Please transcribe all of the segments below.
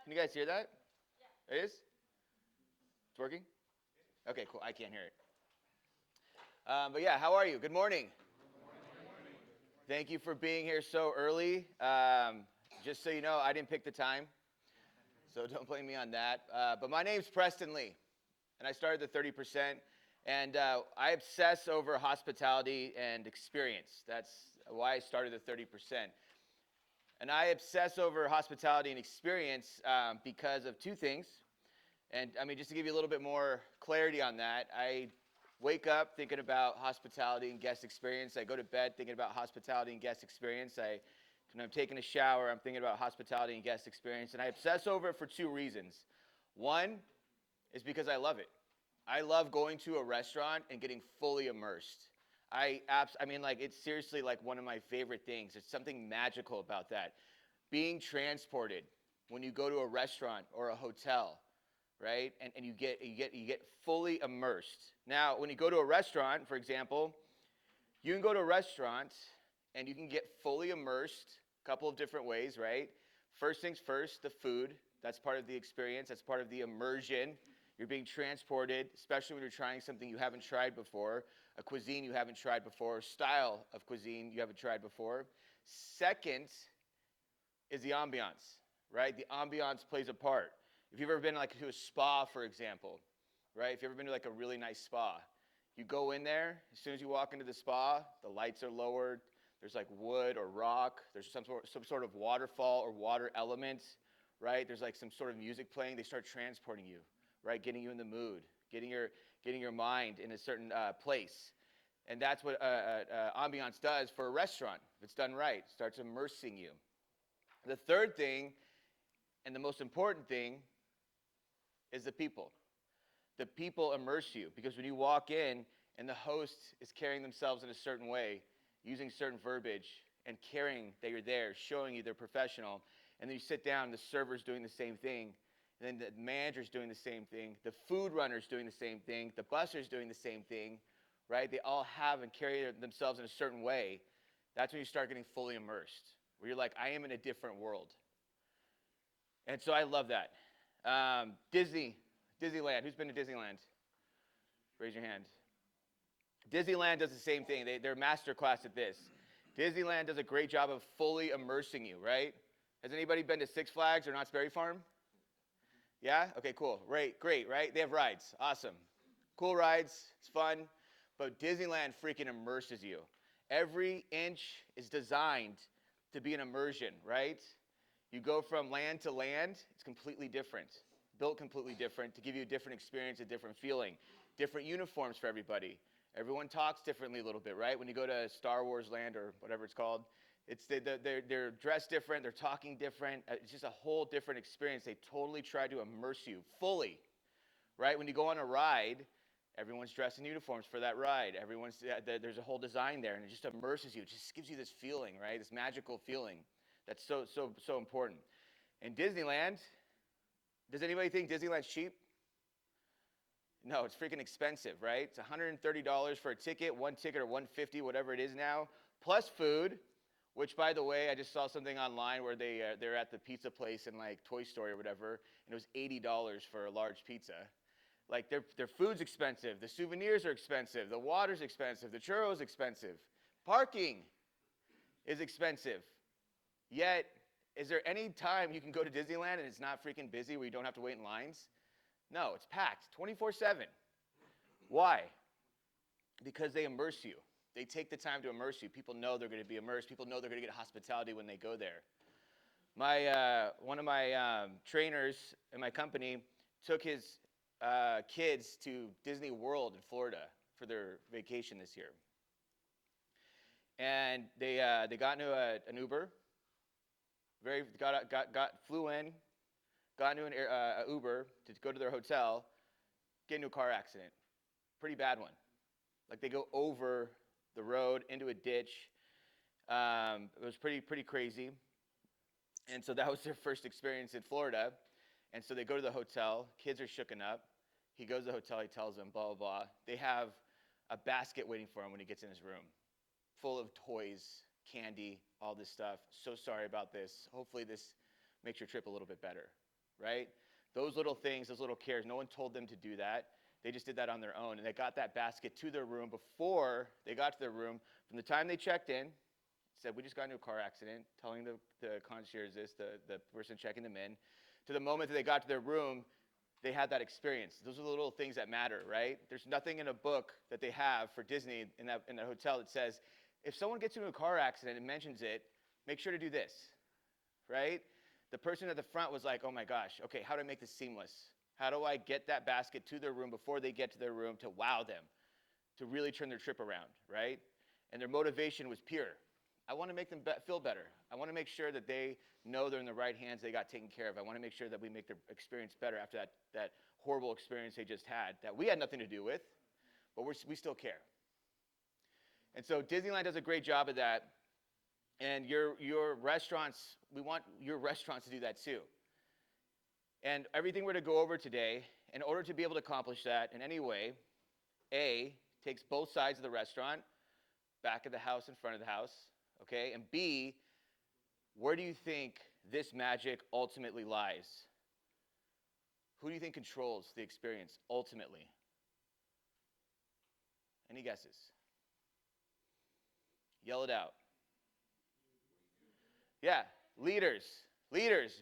Can you guys hear that? It is? It's working? Okay, cool. I can't hear it. But yeah, how are you? Good morning. Thank you for being here so early. Just so you know, I didn't pick the time, so don't blame me on that. But my name's Preston Lee, and I started the 30%. And I obsess over hospitality and experience. That's why I started the 30%. And I obsess over hospitality and experience because of two things. And I mean, just to give you a little bit more clarity on that, I wake up thinking about hospitality and guest experience. I go to bed thinking about hospitality and guest experience. When I'm taking a shower, I'm thinking about hospitality and guest experience. And I obsess over it for two reasons. One is because I love it. I love going to a restaurant and getting fully immersed. I mean, like, it's seriously like one of my favorite things. There's something magical about that. Being transported when you go to a restaurant or a hotel, right? And you get fully immersed. Now, when you go to a restaurant, for example, you can go to a restaurant and you can get fully immersed a couple of different ways, right? First things first, the food. That's part of the experience. That's part of the immersion. You're being transported, especially when you're trying something you haven't tried before, a cuisine you haven't tried before, a style of cuisine you haven't tried before. Second is the ambiance, right? The ambiance plays a part. If you've ever been like to a spa, for example, right? If you've ever been to like a really nice spa, you go in there, as soon as you walk into the spa, the lights are lowered, there's like wood or rock, there's some sort of waterfall or water element, right? There's like some sort of music playing, they start transporting you, right? Getting you in the mood, getting your mind in a certain place. And that's what ambiance does for a restaurant, if it's done right. It starts immersing you. The third thing, and the most important thing, is the people. The people immerse you because when you walk in and the host is carrying themselves in a certain way, using certain verbiage and caring that you're there, showing you they're professional, and then you sit down, the server's doing the same thing, and then the manager's doing the same thing, the food runner's doing the same thing, the busser's doing the same thing, right? They all have and carry themselves in a certain way. That's when you start getting fully immersed, where you're like, I am in a different world. And so I love that. Disneyland. Who's been to Disneyland? Raise your hand. Disneyland does the same thing. They're master class at this. Disneyland does a great job of fully immersing you, right? Has anybody been to Six Flags or Knott's Berry Farm? Yeah? Okay, cool. Great, right? They have rides. Awesome. Cool rides. It's fun. But Disneyland freaking immerses you. Every inch is designed to be an immersion, right? You go from land to land, it's completely different. Built completely different to give you a different experience, a different feeling. Different uniforms for everybody. Everyone talks differently a little bit, right? When you go to Star Wars Land or whatever it's called, they're dressed different, they're talking different. It's just a whole different experience. They totally try to immerse you fully, right? When you go on a ride, everyone's dressed in uniforms for that ride. There's a whole design there, and it just immerses you. It just gives you this feeling, right? This magical feeling that's so important. In Disneyland, does anybody think Disneyland's cheap? No, it's freaking expensive, right? It's $130 for a ticket, one ticket or $150, whatever it is now, plus food, which, by the way, I just saw something online where they're at the pizza place in like Toy Story or whatever, and it was $80 for a large pizza. Like their food's expensive, the souvenirs are expensive, the water's expensive, the churros expensive, parking is expensive. Yet, is there any time you can go to Disneyland and it's not freaking busy where you don't have to wait in lines? No, it's packed 24/7. Why? Because they immerse you. They take the time to immerse you. People know they're going to be immersed. People know they're going to get hospitality when they go there. One of my trainers in my company took his kids to Disney World in Florida for their vacation this year. And they got into an Uber. Flew in, got into an Uber to go to their hotel, get into a car accident. Pretty bad one. Like they go over the road into a ditch. It was pretty crazy. And so that was their first experience in Florida. And so they go to the hotel. Kids are shooken up. He goes to the hotel. He tells them, blah, blah, blah. They have a basket waiting for him when he gets in his room, full of toys, candy, all this stuff. So sorry about this. Hopefully this makes your trip a little bit better, right? Those little things, those little cares, no one told them to do that. They just did that on their own, and they got that basket to their room before they got to their room. From the time they checked in, said, we just got into a car accident, telling the concierge this, the person checking them in, to the moment that they got to their room, they had that experience. Those are the little things that matter, right? There's nothing in a book that they have for Disney in that hotel that says, if someone gets into a car accident and mentions it, make sure to do this, right? The person at the front was like, oh my gosh, okay, how do I make this seamless? How do I get that basket to their room before they get to their room to wow them, to really turn their trip around, right? And their motivation was pure. I want to make them feel better. I want to make sure that they know they're in the right hands, they got taken care of. I want to make sure that we make their experience better after that horrible experience they just had, that we had nothing to do with, but we still care. And so Disneyland does a great job of that. And your restaurants, we want your restaurants to do that too. And everything we're to go over today, in order to be able to accomplish that in any way, A, takes both sides of the restaurant, back of the house and front of the house, okay? And B, where do you think this magic ultimately lies? Who do you think controls the experience ultimately? Any guesses? Yell it out. Yeah, leaders,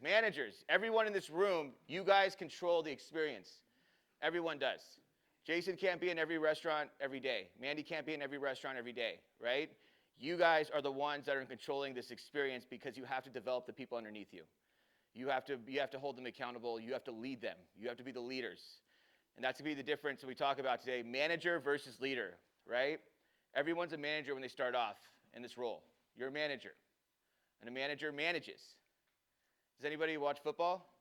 managers, everyone in this room, you guys control the experience. Everyone does. Jason can't be in every restaurant every day. Mandy can't be in every restaurant every day, right? You guys are the ones that are controlling this experience because you have to develop the people underneath you. You have to hold them accountable. You have to lead them. You have to be the leaders. And that's going to be the difference that we talk about today, manager versus leader, right? Everyone's a manager when they start off in this role. You're a manager. And a manager manages. Does anybody watch football?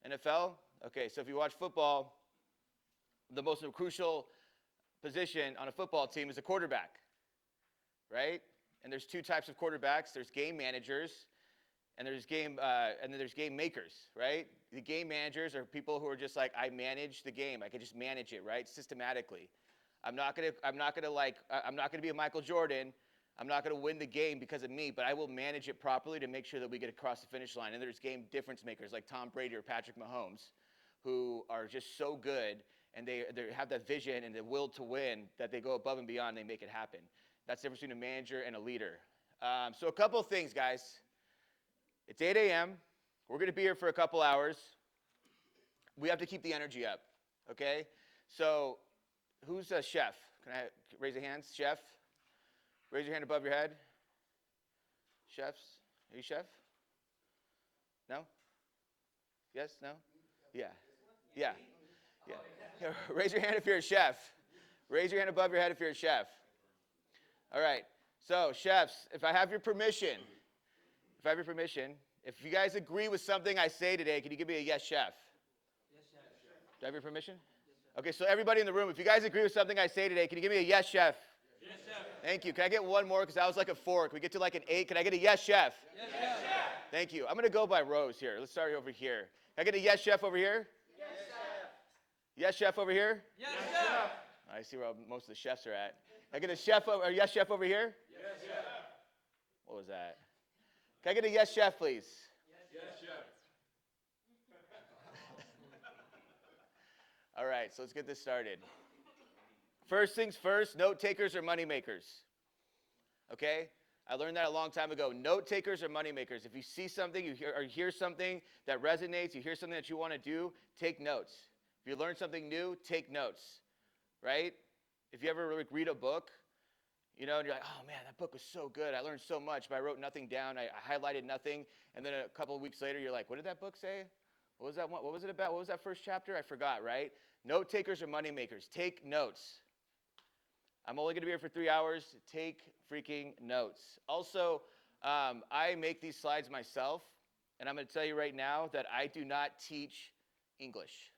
NFL? Okay, so if you watch football, the most crucial position on a football team is a quarterback, right? And there's two types of quarterbacks. There's game managers, and there's game makers, right? The game managers are people who are just like, I manage the game. I can just manage it, right? Systematically. I'm not gonna be a Michael Jordan. I'm not going to win the game because of me, but I will manage it properly to make sure that we get across the finish line. And there's game difference makers like Tom Brady or Patrick Mahomes who are just so good, and they have that vision and the will to win that they go above and beyond, they make it happen. That's the difference between a manager and a leader. So a couple of things, guys. It's 8 a.m. We're going to be here for a couple hours. We have to keep the energy up, okay? So who's a chef? Can I raise a hand? Chef? Raise your hand above your head. Chefs? Are you chef? No? Yes? No? Yeah. Yeah. Yeah. Raise your hand if you're a chef. Raise your hand above your head if you're a chef. All right. So, chefs, if I have your permission, if you guys agree with something I say today, can you give me a yes, chef? Yes, chef. Do I have your permission? Yes, chef. Okay, so everybody in the room, if you guys agree with something I say today, can you give me a yes, chef? Yes, chef. Thank you. Can I get one more? Because that was like a 4. Can we get to like an 8? Can I get a yes, chef? Yes, chef. Thank you. I'm going to go by rows here. Let's start over here. Can I get a yes, chef over here? Yes, chef. Yes, chef over here? Yes, chef. I see where most of the chefs are at. Can I get a yes, chef over here? Yes, chef. What was that? Can I get a yes, chef, please? Yes, chef. All right, so let's get this started. First things first, note takers or money makers. Okay? I learned that a long time ago. Note takers or money makers. If you see something, you hear something that resonates, you hear something that you want to do, take notes. If you learn something new, take notes. Right? If you ever read a book, you know, and you're like, oh man, that book was so good. I learned so much, but I wrote nothing down. I highlighted nothing. And then a couple of weeks later, you're like, what did that book say? What was that one? What was it about? What was that first chapter? I forgot, right? Note takers or money makers. Take notes. I'm only going to be here for 3 hours. Take freaking notes. Also, I make these slides myself, and I'm going to tell you right now that I do not teach English.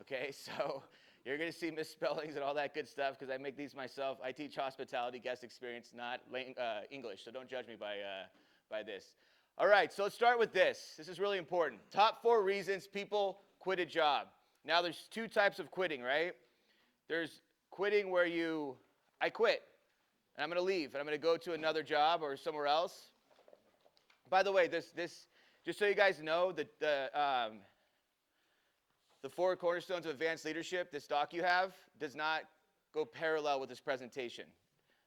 Okay, so you're going to see misspellings and all that good stuff because I make these myself. I teach hospitality, guest experience, not English, so don't judge me by this. All right, so let's start with this. This is really important. Top 4 reasons people quit a job. Now, there's 2 types of quitting, right? There's quitting where I quit, and I'm going to leave, and I'm going to go to another job or somewhere else. By the way, this Just so you guys know, the four cornerstones of advanced leadership, this doc you have, does not go parallel with this presentation.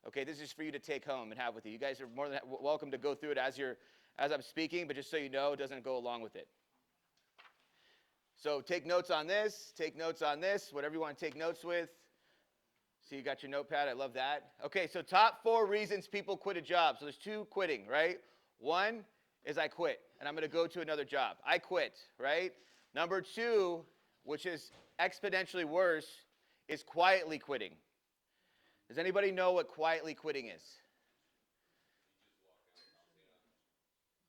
Okay, this is for you to take home and have with you. You guys are more than welcome to go through it as I'm speaking, but just so you know, it doesn't go along with it. So take notes on this, whatever you want to take notes with. So you got your notepad, I love that. Okay, so top 4 reasons people quit a job. So there's 2 quitting, right? 1 is I quit, and I'm going to go to another job. I quit, right? Number 2, which is exponentially worse, is quietly quitting. Does anybody know what quietly quitting is?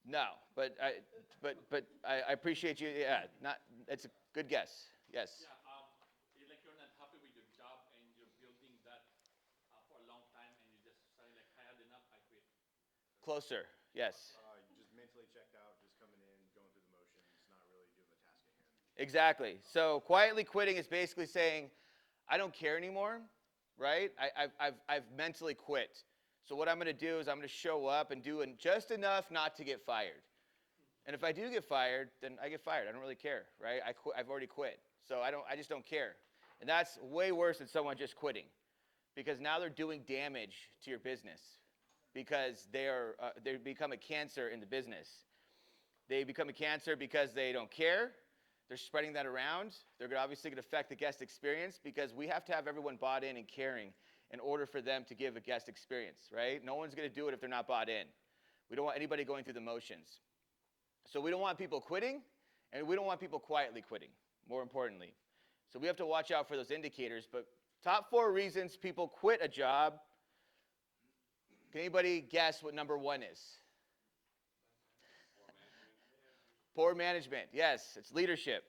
No, but I appreciate you. Yeah, it's a good guess. Yes. Yeah, like you're not happy with your job and you're building that for a long time and you just suddenly like, I had enough, I quit. Closer. Yes. You just mentally checked out, just coming in, going through the motions, not really doing the task at hand. Exactly. So quietly quitting is basically saying, I don't care anymore, right? I've mentally quit. So what I'm going to do is I'm going to show up and do just enough not to get fired. And if I do get fired, then I get fired. I don't really care, right? I've already quit. So I just don't care. And that's way worse than someone just quitting, because now they're doing damage to your business, because they become a cancer in the business. They become a cancer because they don't care. They're spreading that around. They're obviously going to affect the guest experience, because we have to have everyone bought in and caring in order for them to give a guest experience, right? No one's going to do it if they're not bought in. We don't want anybody going through the motions. So we don't want people quitting, and we don't want people quietly quitting, more importantly. So we have to watch out for those indicators. But top 4 reasons people quit a job. Can anybody guess what number 1 is? Poor management. Yes, it's leadership.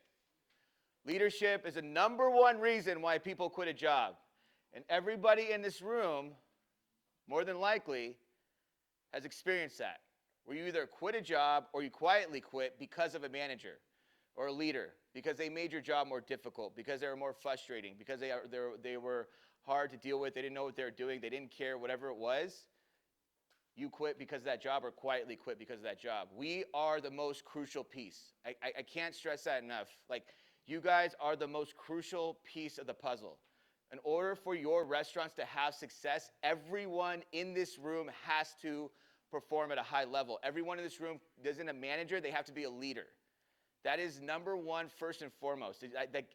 Leadership is the number 1 reason why people quit a job. And everybody in this room, more than likely, has experienced that, where you either quit a job or you quietly quit because of a manager or a leader, because they made your job more difficult, because they were more frustrating, because they were hard to deal with, they didn't know what they were doing, they didn't care, whatever it was. You quit because of that job, or quietly quit because of that job. We are the most crucial piece. I can't stress that enough. Like, you guys are the most crucial piece of the puzzle. In order for your restaurants to have success, everyone in this room has to perform at a high level. Everyone in this room isn't a manager, they have to be a leader. That is number 1, first and foremost.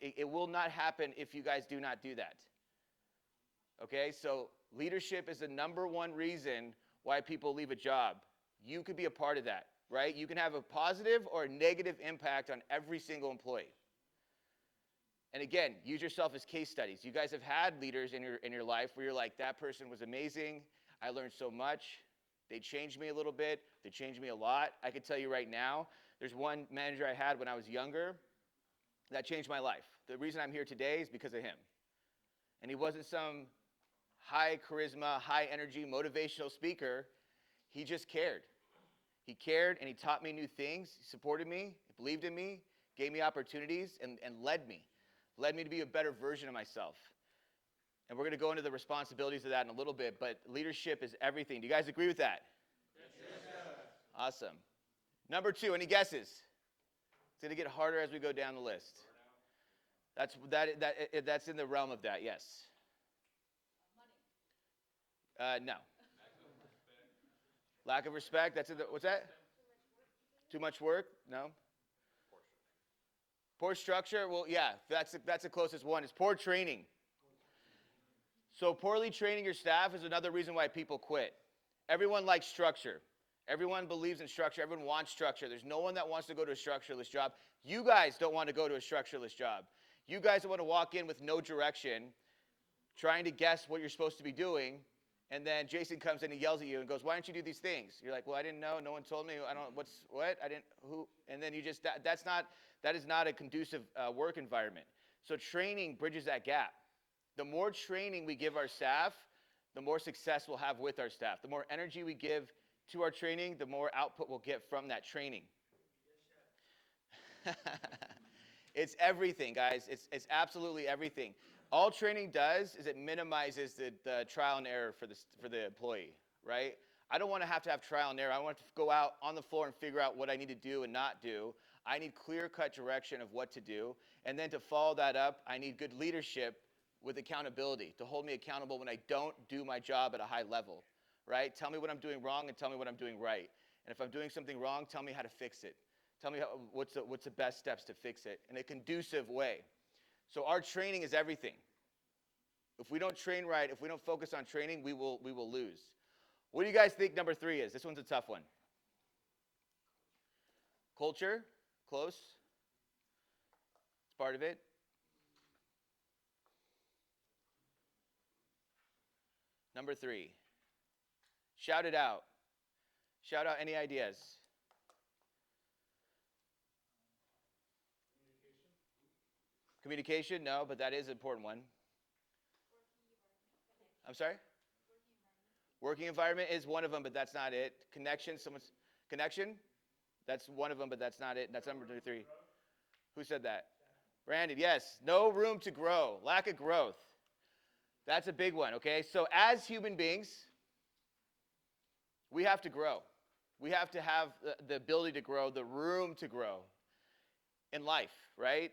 It will not happen if you guys do not do that. Okay, so leadership is the number 1 reason why people leave a job. You could be a part of that, right? You can have a positive or a negative impact on every single employee. And again, use yourself as case studies. You guys have had leaders in your life where you're like, that person was amazing. I learned so much. They changed me a little bit. They changed me a lot. I can tell you right now, there's one manager I had when I was younger that changed my life. The reason I'm here today is because of him. And he wasn't some high charisma, high energy, motivational speaker. He just cared. He cared, and he taught me new things. He supported me, he believed in me, gave me opportunities, and led me to be a better version of myself. And we're going to go into the responsibilities of that in a little bit, but leadership is everything. Do you guys agree with that? Yes, sir. Awesome. Number 2, any guesses? It's going to get harder as we go down the list. That's in the realm of that, yes. No. Lack of respect, that's in the, what's that? Too much work? No. Poor structure? Well, yeah, that's the closest one. It's poor training. So poorly training your staff is another reason why people quit. Everyone likes structure. Everyone believes in structure. Everyone wants structure. There's no one that wants to go to a structureless job. You guys don't want to go to a structureless job. You guys want to walk in with no direction, trying to guess what you're supposed to be doing, and then Jason comes in and yells at you and goes, why don't you do these things? You're like, well, I didn't know. No one told me. Who? And then you just, that is not a conducive work environment. So training bridges that gap. The more training we give our staff, the more success we'll have with our staff. The more energy we give to our training, the more output we'll get from that training. It's everything, guys. It's absolutely everything. All training does is it minimizes the trial and error for the employee, right? I don't want to have trial and error. I want to go out on the floor and figure out what I need to do and not do. I need clear-cut direction of what to do. And then to follow that up, I need good leadership with accountability to hold me accountable when I don't do my job at a high level, right? Tell me what I'm doing wrong and tell me what I'm doing right. And if I'm doing something wrong, tell me how to fix it. Tell me what's the best steps to fix it in a conducive way. So our training is everything. If we don't train right, if we don't focus on training, we will lose. What do you guys think number 3 is? This one's a tough one. Culture, close. It's part of it. Number 3. Shout it out. Shout out any ideas. Communication, no, but that is an important one. I'm sorry? Working environment is one of them, but that's not it. Connection, connection? That's one of them, but that's not it. That's number 3. Who said that? Brandon, yes. No room to grow. Lack of growth. That's a big one, okay? So as human beings, we have to grow. We have to have the ability to grow, the room to grow in life, right?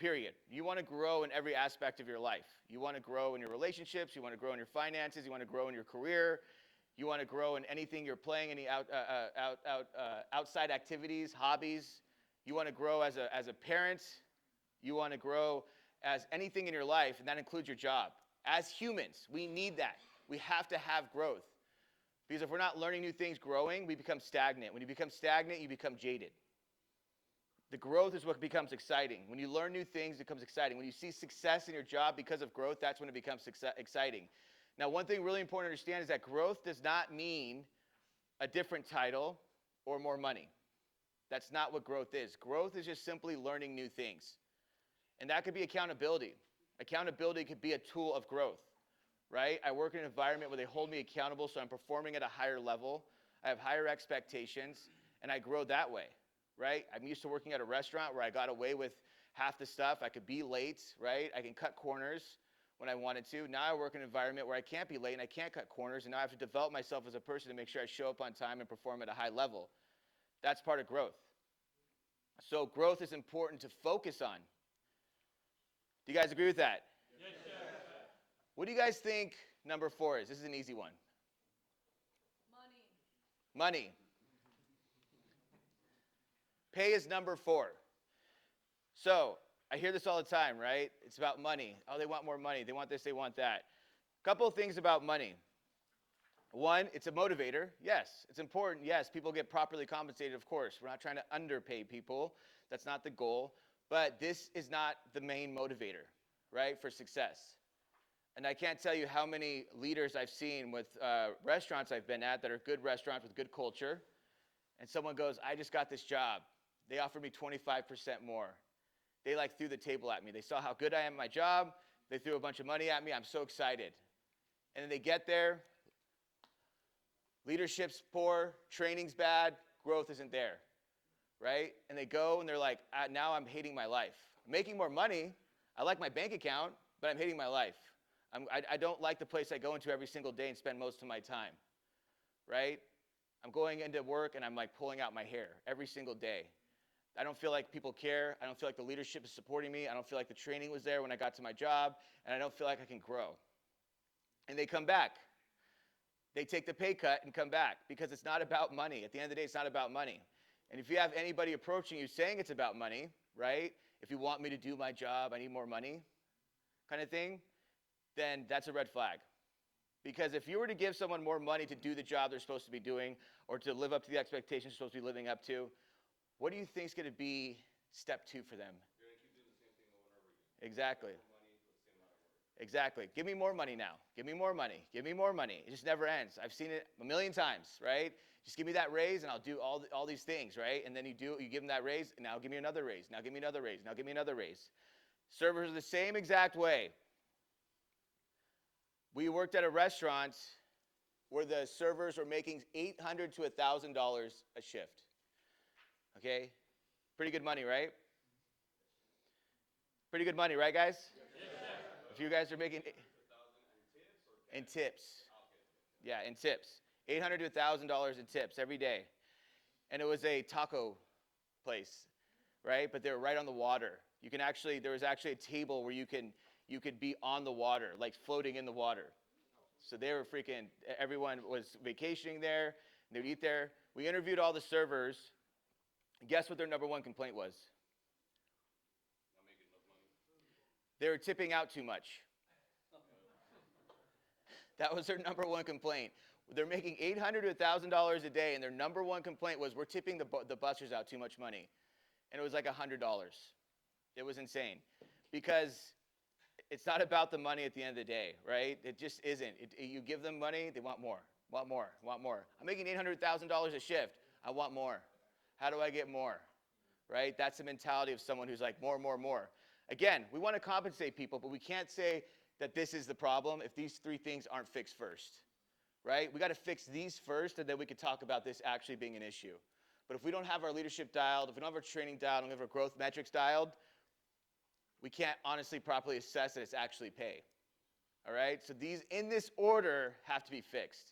Period. You want to grow in every aspect of your life. You want to grow in your relationships. You want to grow in your finances. You want to grow in your career. You want to grow in anything you're playing, any outside activities, hobbies. You want to grow as a parent. You want to grow as anything in your life, and that includes your job. As humans, we need that. We have to have growth. Because if we're not learning new things, growing, we become stagnant. When you become stagnant, you become jaded. The growth is what becomes exciting. When you learn new things, it becomes exciting. When you see success in your job because of growth, that's when it becomes exciting. Now, one thing really important to understand is that growth does not mean a different title or more money. That's not what growth is. Growth is just simply learning new things. And that could be accountability. Accountability could be a tool of growth, right? I work in an environment where they hold me accountable, so I'm performing at a higher level. I have higher expectations, and I grow that way. Right? I'm used to working at a restaurant where I got away with half the stuff. I could be late, right? I can cut corners when I wanted to. Now I work in an environment where I can't be late and I can't cut corners, and now I have to develop myself as a person to make sure I show up on time and perform at a high level. That's part of growth. So growth is important to focus on. Do you guys agree with that? Yes, sir. What do you guys think number 4 is? This is an easy one. Money. Pay is number 4. So I hear this all the time, right? It's about money. Oh, they want more money. They want this, they want that. Couple of things about money. One, it's a motivator. Yes, it's important. Yes, people get properly compensated, of course. We're not trying to underpay people. That's not the goal. But this is not the main motivator, right, for success. And I can't tell you how many leaders I've seen with restaurants I've been at that are good restaurants with good culture. And someone goes, I just got this job. They offered me 25% more. They threw the table at me. They saw how good I am at my job. They threw a bunch of money at me. I'm so excited. And then they get there. Leadership's poor. Training's bad. Growth isn't there. Right? And they go and they're like, now I'm hating my life. I'm making more money. I like my bank account, but I'm hating my life. I don't like the place I go into every single day and spend most of my time. Right? I'm going into work and I'm pulling out my hair every single day. I don't feel like people care. I don't feel like the leadership is supporting me. I don't feel like the training was there when I got to my job. And I don't feel like I can grow. And they come back. They take the pay cut and come back because it's not about money. At the end of the day, it's not about money. And if you have anybody approaching you saying it's about money, right? If you want me to do my job, I need more money kind of thing, then that's a red flag. Because if you were to give someone more money to do the job they're supposed to be doing or to live up to the expectations they're supposed to be living up to, what do you think is going to be step 2 for them? You're going to keep doing the same thing over and over again. Exactly. More money for the same amount of work. Exactly. Give me more money now. Give me more money. Give me more money. It just never ends. I've seen it a million times, right? Just give me that raise and I'll do all these things, right? And then you give them that raise, and now give me another raise. Now give me another raise. Now give me another raise. Servers are the same exact way. We worked at a restaurant where the servers were making $800 to $1,000 a shift. Okay? Pretty good money, right? Pretty good money, right, guys? Yes, sir. If you guys are making in tips. Yeah, in tips. $800 to $1,000 in tips every day. And it was a taco place, right? But they were right on the water. There was actually a table where you could be on the water, like floating in the water. So they were everyone was vacationing there. They would eat there. We interviewed all the servers. Guess what their number one complaint was? Not making enough money. They were tipping out too much. That was their number one complaint. They're making $800 to $1,000 a day, and their number one complaint was, we're tipping the bussers out too much money. And it was like $100. It was insane. Because it's not about the money at the end of the day, right? It just isn't. You give them money, they want more, want more, want more. I'm making $800,000 a shift. I want more. How do I get more? Right? That's the mentality of someone who's like, more, more, more. Again, we want to compensate people, but we can't say that this is the problem if these three things aren't fixed first. Right? We got to fix these first, and then we can talk about this actually being an issue. But if we don't have our leadership dialed, if we don't have our training dialed, and we have our growth metrics dialed, we can't honestly properly assess that it's actually pay. All right? So these, in this order, have to be fixed.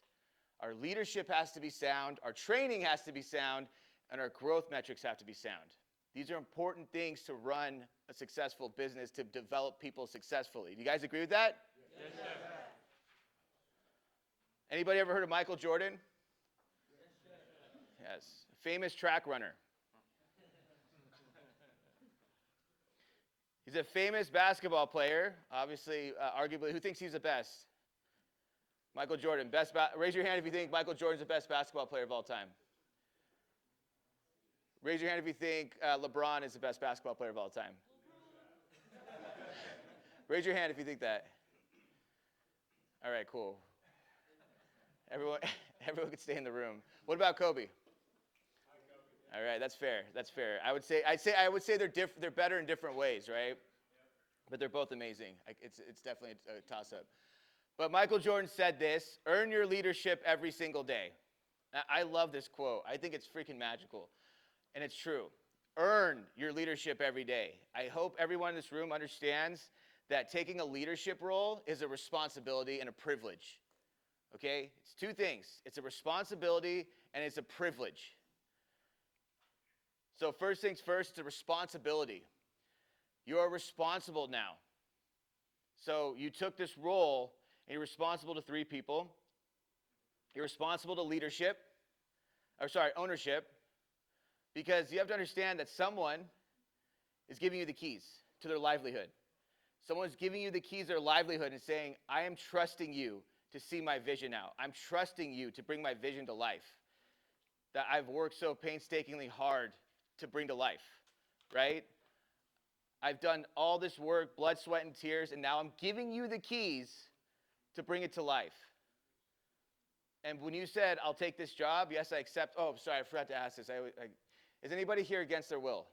Our leadership has to be sound, our training has to be sound, and our growth metrics have to be sound. These are important things to run a successful business, to develop people successfully. Do you guys agree with that? Yes, sir. Anybody ever heard of Michael Jordan? Yes. Famous track runner. He's a famous basketball player, obviously, arguably. Who thinks he's the best? Michael Jordan. Raise your hand if you think Michael Jordan's the best basketball player of all time. Raise your hand if you think LeBron is the best basketball player of all time. Raise your hand if you think that. All right, cool. Everyone can stay in the room. What about Kobe? All right, that's fair. That's fair. I would say they're better in different ways, right? But they're both amazing. It's definitely a toss-up. But Michael Jordan said this: "Earn your leadership every single day." Now, I love this quote. I think it's freaking magical, and it's true. Earn your leadership every day. I hope everyone in this room understands that taking a leadership role is a responsibility and a privilege. Okay? It's two things. It's a responsibility and it's a privilege. So first things first, it's a responsibility. You are responsible now. So you took this role and you're responsible to three people. You're responsible to ownership, because you have to understand that someone is giving you the keys to their livelihood. Someone's giving you the keys to their livelihood and saying, I am trusting you to see my vision out. I'm trusting you to bring my vision to life that I've worked so painstakingly hard to bring to life, right? I've done all this work, blood, sweat, and tears, and now I'm giving you the keys to bring it to life. And when you said, I'll take this job, yes, I accept. Oh, sorry, I forgot to ask this. Is anybody here against their will?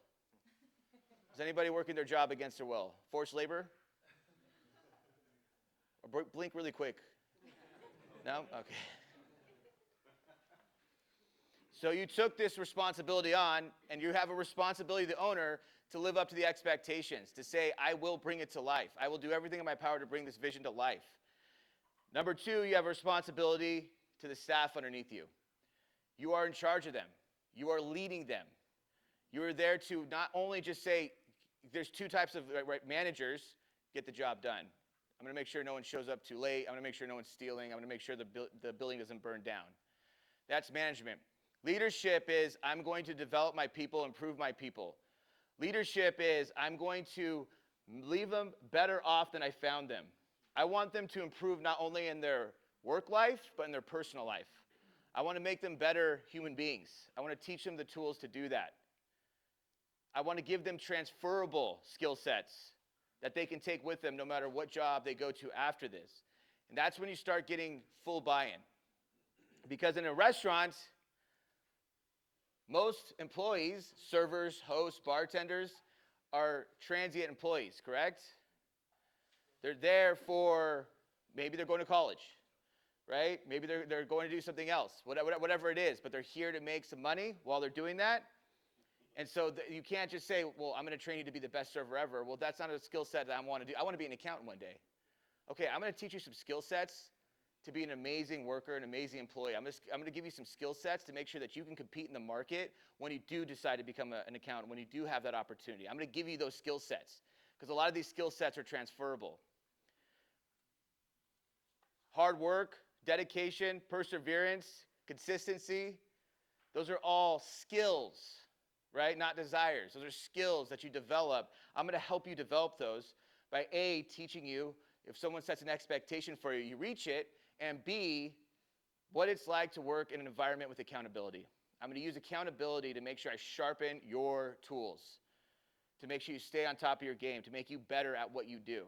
Is anybody working their job against their will? Forced labor? Or blink really quick. No? Okay. So you took this responsibility on, and you have a responsibility, the owner, to live up to the expectations, to say, I will bring it to life. I will do everything in my power to bring this vision to life. Number two, you have a responsibility to the staff underneath you. You are in charge of them. You are leading them. You are there to not only just say, there's two types of managers, get the job done. I'm going to make sure no one shows up too late. I'm going to make sure no one's stealing. I'm going to make sure the building doesn't burn down. That's management. Leadership is, I'm going to develop my people, improve my people. Leadership is, I'm going to leave them better off than I found them. I want them to improve not only in their work life, but in their personal life. I want to make them better human beings. I want to teach them the tools to do that. I want to give them transferable skill sets that they can take with them no matter what job they go to after this. And that's when you start getting full buy-in. Because in a restaurant, most employees, servers, hosts, bartenders, are transient employees, correct? They're there for, maybe they're going to college, right? Maybe they're going to do something else, whatever it is, but they're here to make some money while they're doing that. And so you can't just say, well, I'm going to train you to be the best server ever. Well, that's not a skill set that I want to do. I want to be an accountant one day. Okay, I'm going to teach you some skill sets to be an amazing worker, an amazing employee. I'm going to give you some skill sets to make sure that you can compete in the market when you do decide to become an accountant, when you do have that opportunity. I'm going to give you those skill sets because a lot of these skill sets are transferable. Hard work, dedication, perseverance, consistency, those are all skills, right? Not desires. Those are skills that you develop. I'm going to help you develop those by A, teaching you if someone sets an expectation for you, you reach it, and B, what it's like to work in an environment with accountability. I'm going to use accountability to make sure I sharpen your tools, to make sure you stay on top of your game, to make you better at what you do.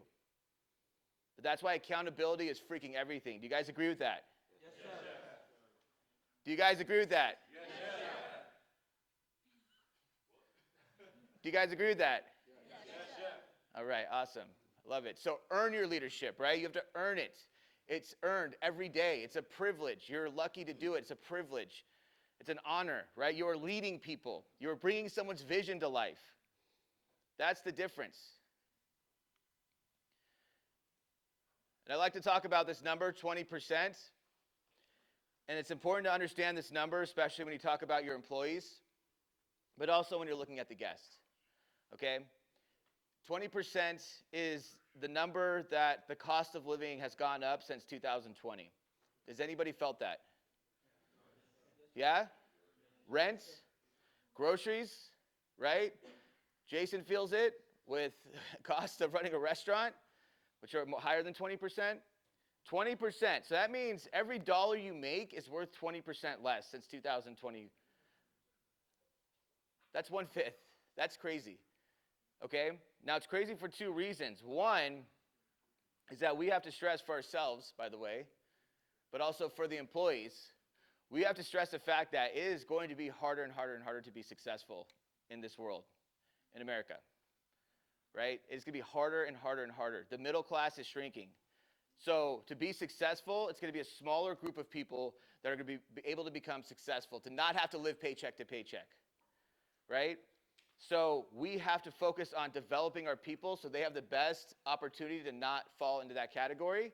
But that's why accountability is freaking everything. Do you guys agree with that? Yes, sir. Do you guys agree with that? Yes, sir. Do you guys agree with that? Yes, sir. All right, awesome. Love it. So earn your leadership, right? You have to earn it. It's earned every day. It's a privilege. You're lucky to do it. It's a privilege. It's an honor, right? You're leading people. You're bringing someone's vision to life. That's the difference. And I like to talk about this number, 20%. And it's important to understand this number, especially when you talk about your employees, but also when you're looking at the guests, okay? 20% is the number that the cost of living has gone up since 2020. Has anybody felt that? Yeah? Rent, groceries, right? Jason feels it with cost of running a restaurant, which are higher than 20%. 20%. So that means every dollar you make is worth 20% less since 2020. That's 1/5. That's crazy. Okay? Now, it's crazy for two reasons. One is that we have to stress for ourselves, by the way, but also for the employees. We have to stress the fact that it is going to be harder and harder and harder to be successful in this world, in America, right? It's going to be harder and harder and harder. The middle class is shrinking. So to be successful, it's going to be a smaller group of people that are going to be able to become successful, to not have to live paycheck to paycheck, right? So we have to focus on developing our people so they have the best opportunity to not fall into that category.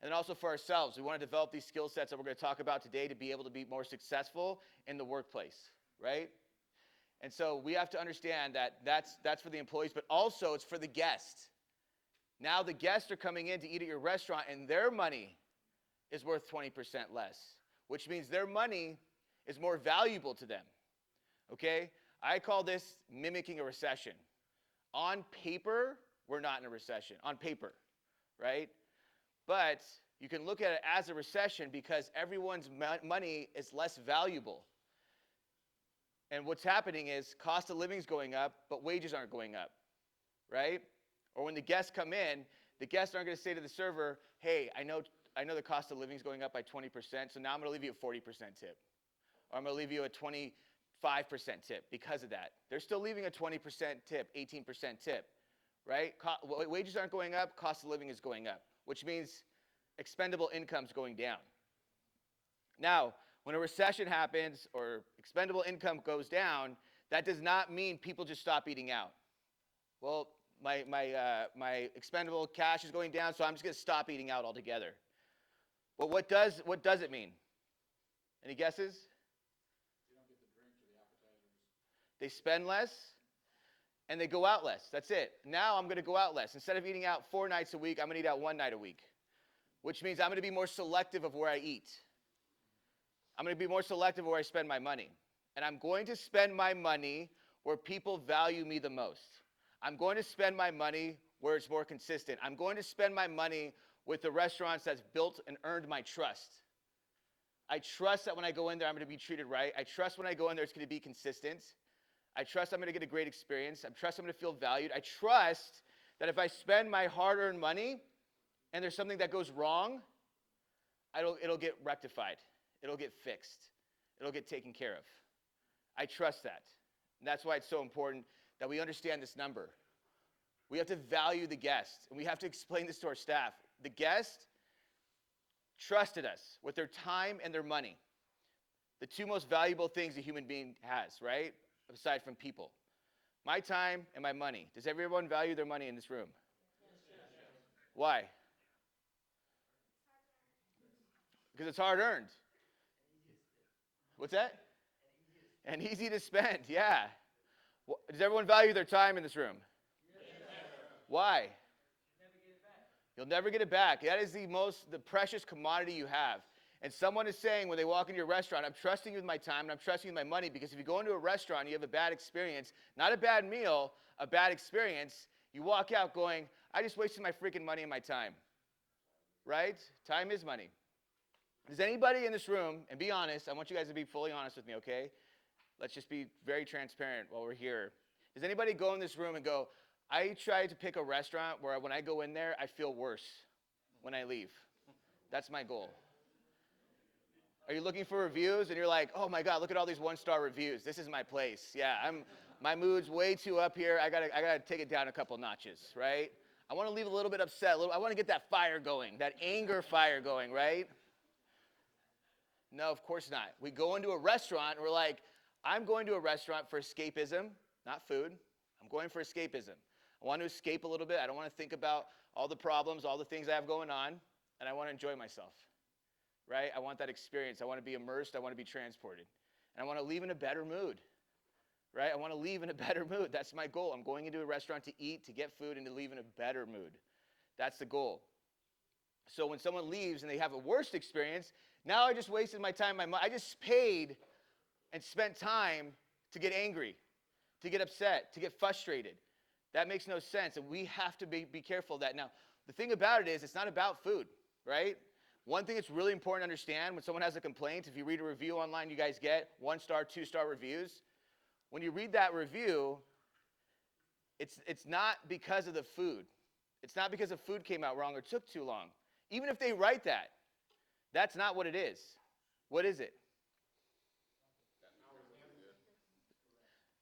And then also for ourselves, we want to develop these skill sets that we're going to talk about today to be able to be more successful in the workplace, right? And so we have to understand that that's for the employees, but also it's for the guests. Now the guests are coming in to eat at your restaurant, and their money is worth 20% less, which means their money is more valuable to them, okay? I call this mimicking a recession. On paper, we're not in a recession, on paper, right? But you can look at it as a recession because everyone's money is less valuable. And what's happening is cost of living is going up, but wages aren't going up, right? Or when the guests come in, the guests aren't going to say to the server, hey, I know the cost of living is going up by 20%, so now I'm going to leave you a 40% tip. Or I'm going to leave you a 25% tip because of that. They're still leaving a 20% tip, 18% tip, right? Wages aren't going up, cost of living is going up, which means expendable income is going down. Now, when a recession happens or expendable income goes down, that does not mean people just stop eating out. Well, my expendable cash is going down, so I'm just going to stop eating out altogether. Well, what does it mean? Any guesses? You don't get the drinks or the appetizers. They spend less, and they go out less. That's it. Now I'm going to go out less. Instead of eating out 4 nights a week, I'm going to eat out 1 night a week, which means I'm going to be more selective of where I eat. I'm going to be more selective where I spend my money. And I'm going to spend my money where people value me the most. I'm going to spend my money where it's more consistent. I'm going to spend my money with the restaurants that's built and earned my trust. I trust that when I go in there, I'm going to be treated right. I trust when I go in there, it's going to be consistent. I trust I'm going to get a great experience. I trust I'm going to feel valued. I trust that if I spend my hard-earned money and there's something that goes wrong, it'll get rectified. It'll get fixed. It'll get taken care of. I trust that. And that's why it's so important that we understand this number. We have to value the guest, and we have to explain this to our staff. The guest trusted us with their time and their money. The two most valuable things a human being has, right? Aside from people. My time and my money. Does everyone value their money in this room? Yes. Why? Because it's hard earned. What's that? And easy to spend, yeah. Does everyone value their time in this room? Why? You'll never get it back. That is the precious commodity you have. And someone is saying when they walk into your restaurant, I'm trusting you with my time and I'm trusting you with my money, because if you go into a restaurant and you have a bad experience, not a bad meal, a bad experience, you walk out going, I just wasted my freaking money and my time. Right? Time is money. Does anybody in this room, and be honest, I want you guys to be fully honest with me, okay? Let's just be very transparent while we're here. Does anybody go in this room and go, I try to pick a restaurant where when I go in there, I feel worse when I leave? That's my goal. Are you looking for reviews and you're like, oh my God, look at all these one-star reviews. This is my place. Yeah, my mood's way too up here. I gotta take it down a couple notches, right? I want to leave a little bit upset. I want to get that fire going, that anger fire going, right? No, of course not. We go into a restaurant and we're like, I'm going to a restaurant for escapism, not food. I'm going for escapism. I want to escape a little bit. I don't want to think about all the problems, all the things I have going on, and I want to enjoy myself. Right? I want that experience. I want to be immersed. I want to be transported. And I want to leave in a better mood. Right? I want to leave in a better mood. That's my goal. I'm going into a restaurant to eat, to get food, and to leave in a better mood. That's the goal. So when someone leaves and they have a worst experience, now I just wasted my time, my money. I just paid and spent time to get angry, to get upset, to get frustrated. That makes no sense, and we have to be careful of that. Now, the thing about it is, it's not about food, right? One thing that's really important to understand when someone has a complaint, if you read a review online, you guys get 1-star, 2-star reviews. When you read that review, it's not because of the food. It's not because the food came out wrong or took too long. Even if they write that, that's not what it is. What is it?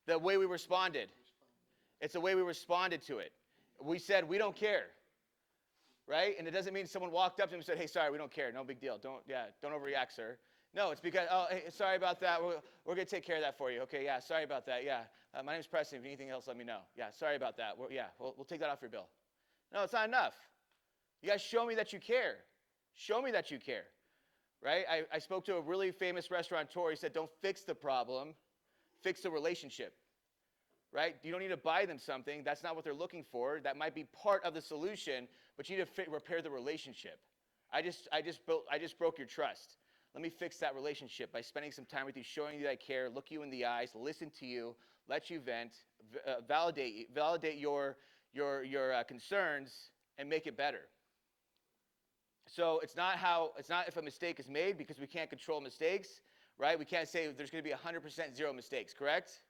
The way we responded. It's the way we responded to it. We said, we don't care. Right? And it doesn't mean someone walked up to him and said, hey, sorry, we don't care. No big deal. Don't overreact, sir. No, it's because, oh, hey, sorry about that. We're going to take care of that for you. Okay, yeah, sorry about that. Yeah, my name's Preston. If anything else, let me know. Yeah, sorry about that. We'll take that off your bill. No, it's not enough. You guys show me that you care. Show me that you care. Right? I spoke to a really famous restaurateur. He said, don't fix the problem. Fix the relationship. Right? You don't need to buy them something. That's not what they're looking for. That might be part of the solution, but you need to repair the relationship. I just broke your trust. Let me fix that relationship by spending some time with you, showing you that I care, look you in the eyes, listen to you, let you vent, validate your concerns, and make it better. So it's not if a mistake is made, because we can't control mistakes, right? We can't say there's going to be 100% zero mistakes, correct?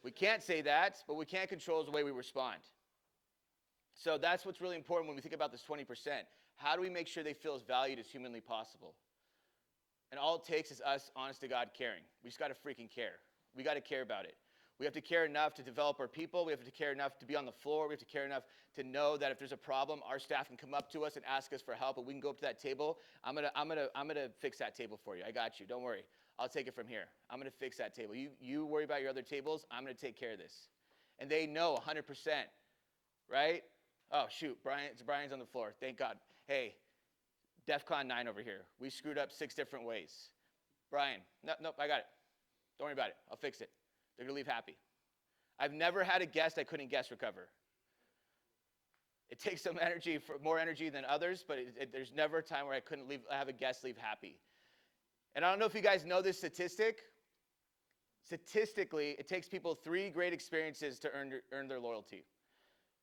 We can't say that, but we can control the way we respond. So that's what's really important when we think about this 20%. How do we make sure they feel as valued as humanly possible? And all it takes is us, honest to God, caring. We just got to freaking care. We got to care about it. We have to care enough to develop our people. We have to care enough to be on the floor. We have to care enough to know that if there's a problem, our staff can come up to us and ask us for help, and we can go up to that table. I'm gonna fix that table for you. I got you. Don't worry. I'll take it from here. I'm gonna fix that table. You worry about your other tables. I'm gonna take care of this. And they know 100%, right? Oh shoot, Brian's on the floor. Thank God. Hey, DEFCON 9 over here. We screwed up 6 different ways. Brian, nope, I got it. Don't worry about it. I'll fix it. They're going to leave happy. I've never had a guest I couldn't guest recover. It takes some energy, more energy than others, but there's never a time where I couldn't have a guest leave happy. And I don't know if you guys know this statistic. Statistically, it takes people 3 great experiences to earn their loyalty.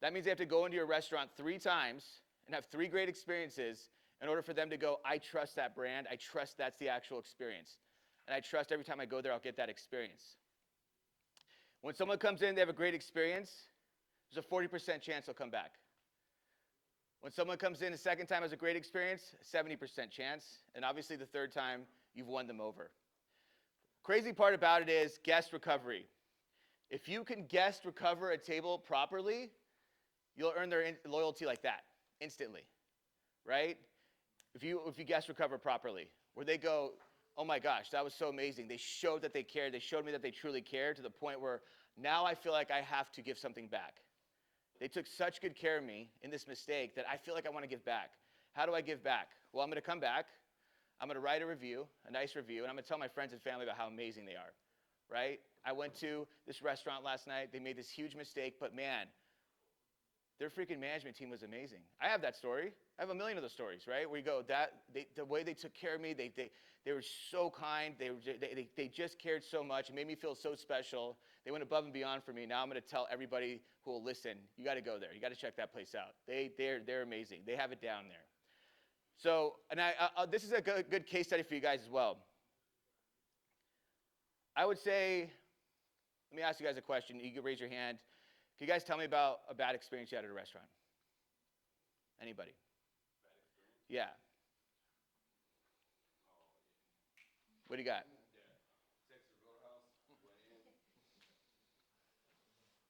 That means they have to go into your restaurant 3 times and have 3 great experiences in order for them to go, I trust that brand. I trust that's the actual experience. And I trust every time I go there, I'll get that experience. When someone comes in, they have a great experience, there's a 40% chance they'll come back. When someone comes in the second time has a great experience, 70% chance. And obviously the third time, you've won them over. Crazy part about it is guest recovery. If you can guest recover a table properly, you'll earn their loyalty like that, instantly, right? If you guest recover properly, where they go, oh my gosh, that was so amazing. They showed that they cared. They showed me that they truly cared to the point where now I feel like I have to give something back. They took such good care of me in this mistake that I feel like I want to give back. How do I give back? Well, I'm going to come back. I'm going to write a review, a nice review, and I'm going to tell my friends and family about how amazing they are, right? I went to this restaurant last night. They made this huge mistake, but man, their freaking management team was amazing. I have that story. I have a million of those stories, right? Where you go, the way they took care of me, they were so kind. They just cared so much. It made me feel so special. They went above and beyond for me. Now I'm going to tell everybody who will listen, you got to go there. You got to check that place out. They're amazing. They have it down there. So, and this is a good case study for you guys as well. I would say, let me ask you guys a question. You can raise your hand. Can you guys tell me about a bad experience you had at a restaurant? Anybody? Bad experience? Yeah. What do you got? Yeah, Texas Roadhouse, went in.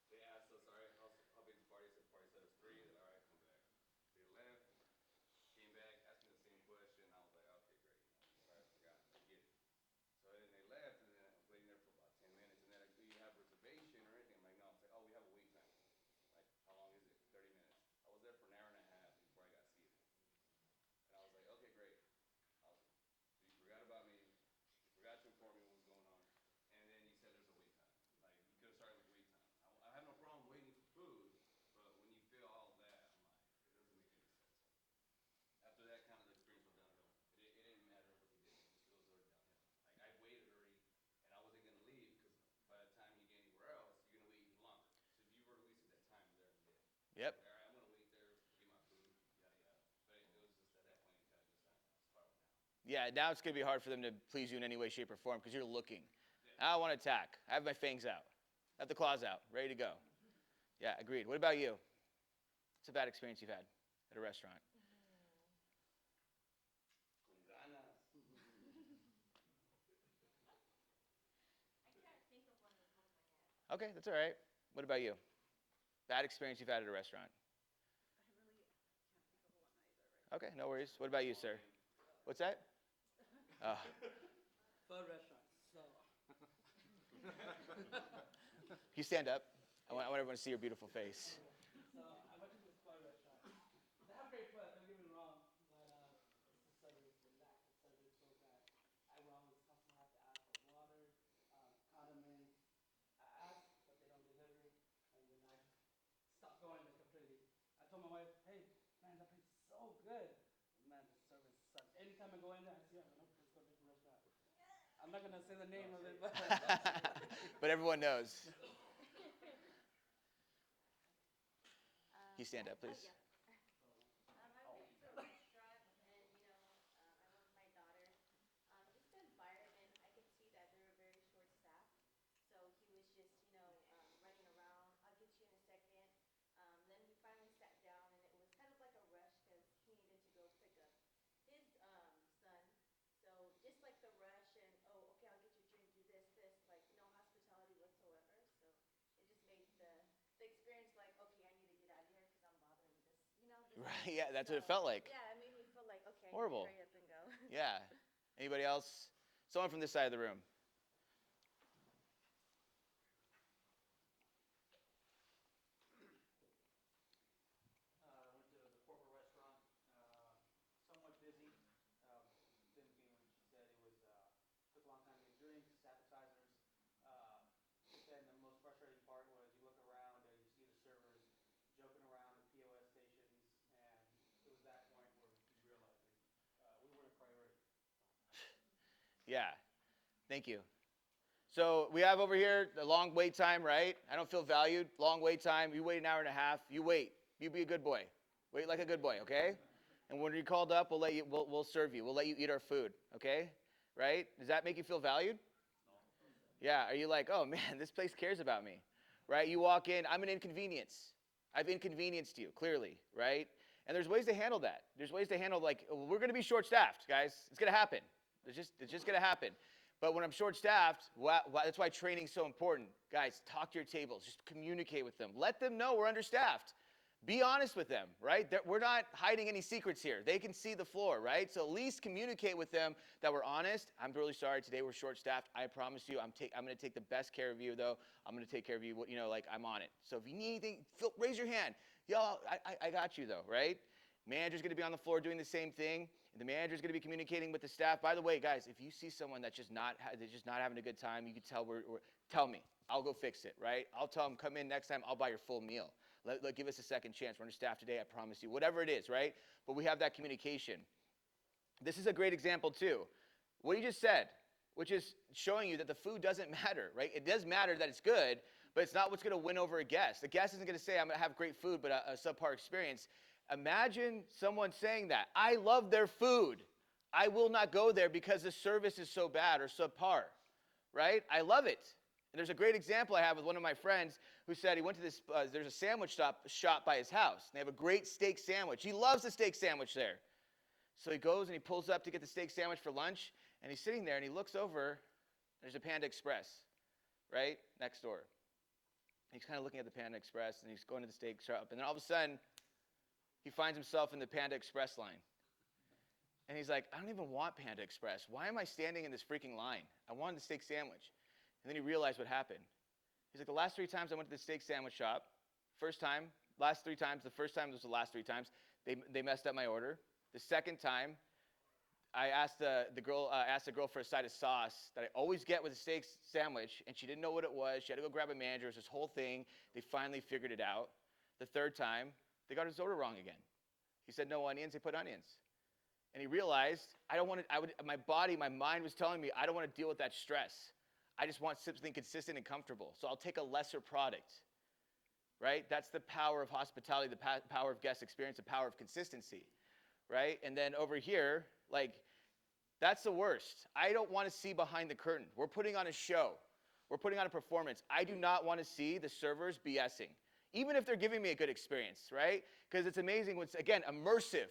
They asked us, all right, how big's the party? I said the party set us 3. They're all right, come back. They left, came back, asked me the same question. I was like, okay, great. Sorry, I forgot. I get it. So then they left, and then I was waiting there for about 10 minutes. And they're like, do you have reservation or anything? I'm like, no. It's like, oh, we have a wait time. Like, how long is it? 30 minutes. I was there for an hour and a half before I got seated. And I was like, okay, great. Awesome. So you forgot about me. You forgot to inform me what was going on. And then you said there's a wait time. Like, you could have started with wait time. I have no problem waiting for food, but when you feel all of that, I'm like, it doesn't make any sense. After that, kind of the experience went downhill. It didn't matter what they did. It was already downhill. Like, I waited already, and I wasn't going to leave because by the time you get anywhere else, you're going to wait even longer. So if you were wasted that time there and then. Yep. All right, I'm going to wait there, get my food, yada, yada. But it was just at that point, it kind of just spiraled down. Yeah, now it's going to be hard for them to please you in any way, shape, or form because you're looking. Yeah. I don't want to attack. I have my fangs out. I have the claws out, ready to go. Yeah, agreed. What about you? What's a bad experience you've had at a restaurant? Con ganas. I can't think of one on the top of my head. Okay, that's all right. What about you? Bad experience you've had at a restaurant? I really can't think of one either. Okay, no worries. What about you, sir? What's that? Oh, Pho restaurants. So can you stand up? I want everyone to see your beautiful face. I went to this pho restaurant. They have great food, don't get me wrong, but it's the service, the lack of service so bad. I will always constantly have to ask for water, condiments. I ask, but they don't deliver, and then I just stop going there completely. I told my wife, hey, man, that place is so good. Man, the service sucks. Anytime I go in there, I see her, nope, let's go to a different restaurant. I'm not gonna say the name of it, but But everyone knows. Can you stand up, please? I went to a restaurant and, I went with my daughter. Just the environment, I could see that they were very short-staffed. So he was just, running around. I'll get you in a second. Then we finally sat down and it was kind of like a rush because he needed to go pick up his son. So just like the rush and, oh, okay, I'll get you a drink, do this, like no hospitality whatsoever. So it just made the experience like, okay, I need to get out of here because I'm bothering with this, this Right, yeah, that's what it felt like. Yeah, it made me feel like, okay, Horrible. I need to hurry up and go. Yeah. Anybody else? Someone from this side of the room. Went to the corporate restaurant, somewhat busy. Same thing when she said it was took a long time to get drinks, appetizers. But then the most frustrating part was you look around and you see the servers joking around the POS stations, and it was that point where you realize we weren't a priority. Yeah. Thank you. So we have over here the long wait time, right? I don't feel valued. Long wait time. You wait an hour and a half. You wait. You be a good boy. Wait like a good boy, okay? And when you're called up, we'll serve you. We'll let you eat our food, okay? Right? Does that make you feel valued? Yeah. Are you like, oh man, this place cares about me, right? You walk in, I'm an inconvenience. I've inconvenienced you, clearly, right? And there's ways to handle that. There's ways to handle, like, we're going to be short-staffed, guys. It's going to happen. It's just going to happen. But when I'm short-staffed, that's why training's so important. Guys, talk to your tables. Just communicate with them. Let them know we're understaffed. Be honest with them, right? We're not hiding any secrets here. They can see the floor, right? So at least communicate with them that we're honest. I'm really sorry. Today we're short-staffed. I promise you I'm going to take the best care of you, though. I'm going to take care of you. Like I'm on it. So if you need anything, raise your hand. Yo, I got you, though, right? Manager's going to be on the floor doing the same thing. The manager's going to be communicating with the staff. By the way, guys, if you see someone that's just not having a good time, you can tell tell me. I'll go fix it, right? I'll tell them, come in next time, I'll buy your full meal. Give us a second chance. We're understaffed today, I promise you. Whatever it is, right? But we have that communication. This is a great example too. What he just said, which is showing you that the food doesn't matter, right? It does matter that it's good, but it's not what's going to win over a guest. The guest isn't going to say, I'm going to have great food, but a subpar experience. Imagine someone saying that. I love their food. I will not go there because the service is so bad or subpar, right? I love it. And there's a great example I have with one of my friends who said he went to this, there's a sandwich shop by his house. And they have a great steak sandwich. He loves the steak sandwich there. So he goes and he pulls up to get the steak sandwich for lunch. And he's sitting there and he looks over. And there's a Panda Express, right, next door. He's kind of looking at the Panda Express and he's going to the steak shop. And then all of a sudden, he finds himself in the Panda Express line. And he's like, I don't even want Panda Express. Why am I standing in this freaking line? I wanted the steak sandwich. And then he realized what happened. He's like, the last 3 times I went to the steak sandwich shop, last 3 times, the first time was the last 3 times, they messed up my order. The second time, I asked the girl for a side of sauce that I always get with a steak sandwich, and she didn't know what it was. She had to go grab a manager. It was this whole thing. They finally figured it out. The third time, they got his order wrong again. He said no onions. They put onions. And he realized, my mind was telling me, I don't want to deal with that stress. I just want something consistent and comfortable. So I'll take a lesser product, right? That's the power of hospitality, the power of guest experience, the power of consistency, right? And then over here, that's the worst. I don't want to see behind the curtain. We're putting on a show. We're putting on a performance. I do not want to see the servers BSing, even if they're giving me a good experience, right? Because it's amazing when it's, again, immersive,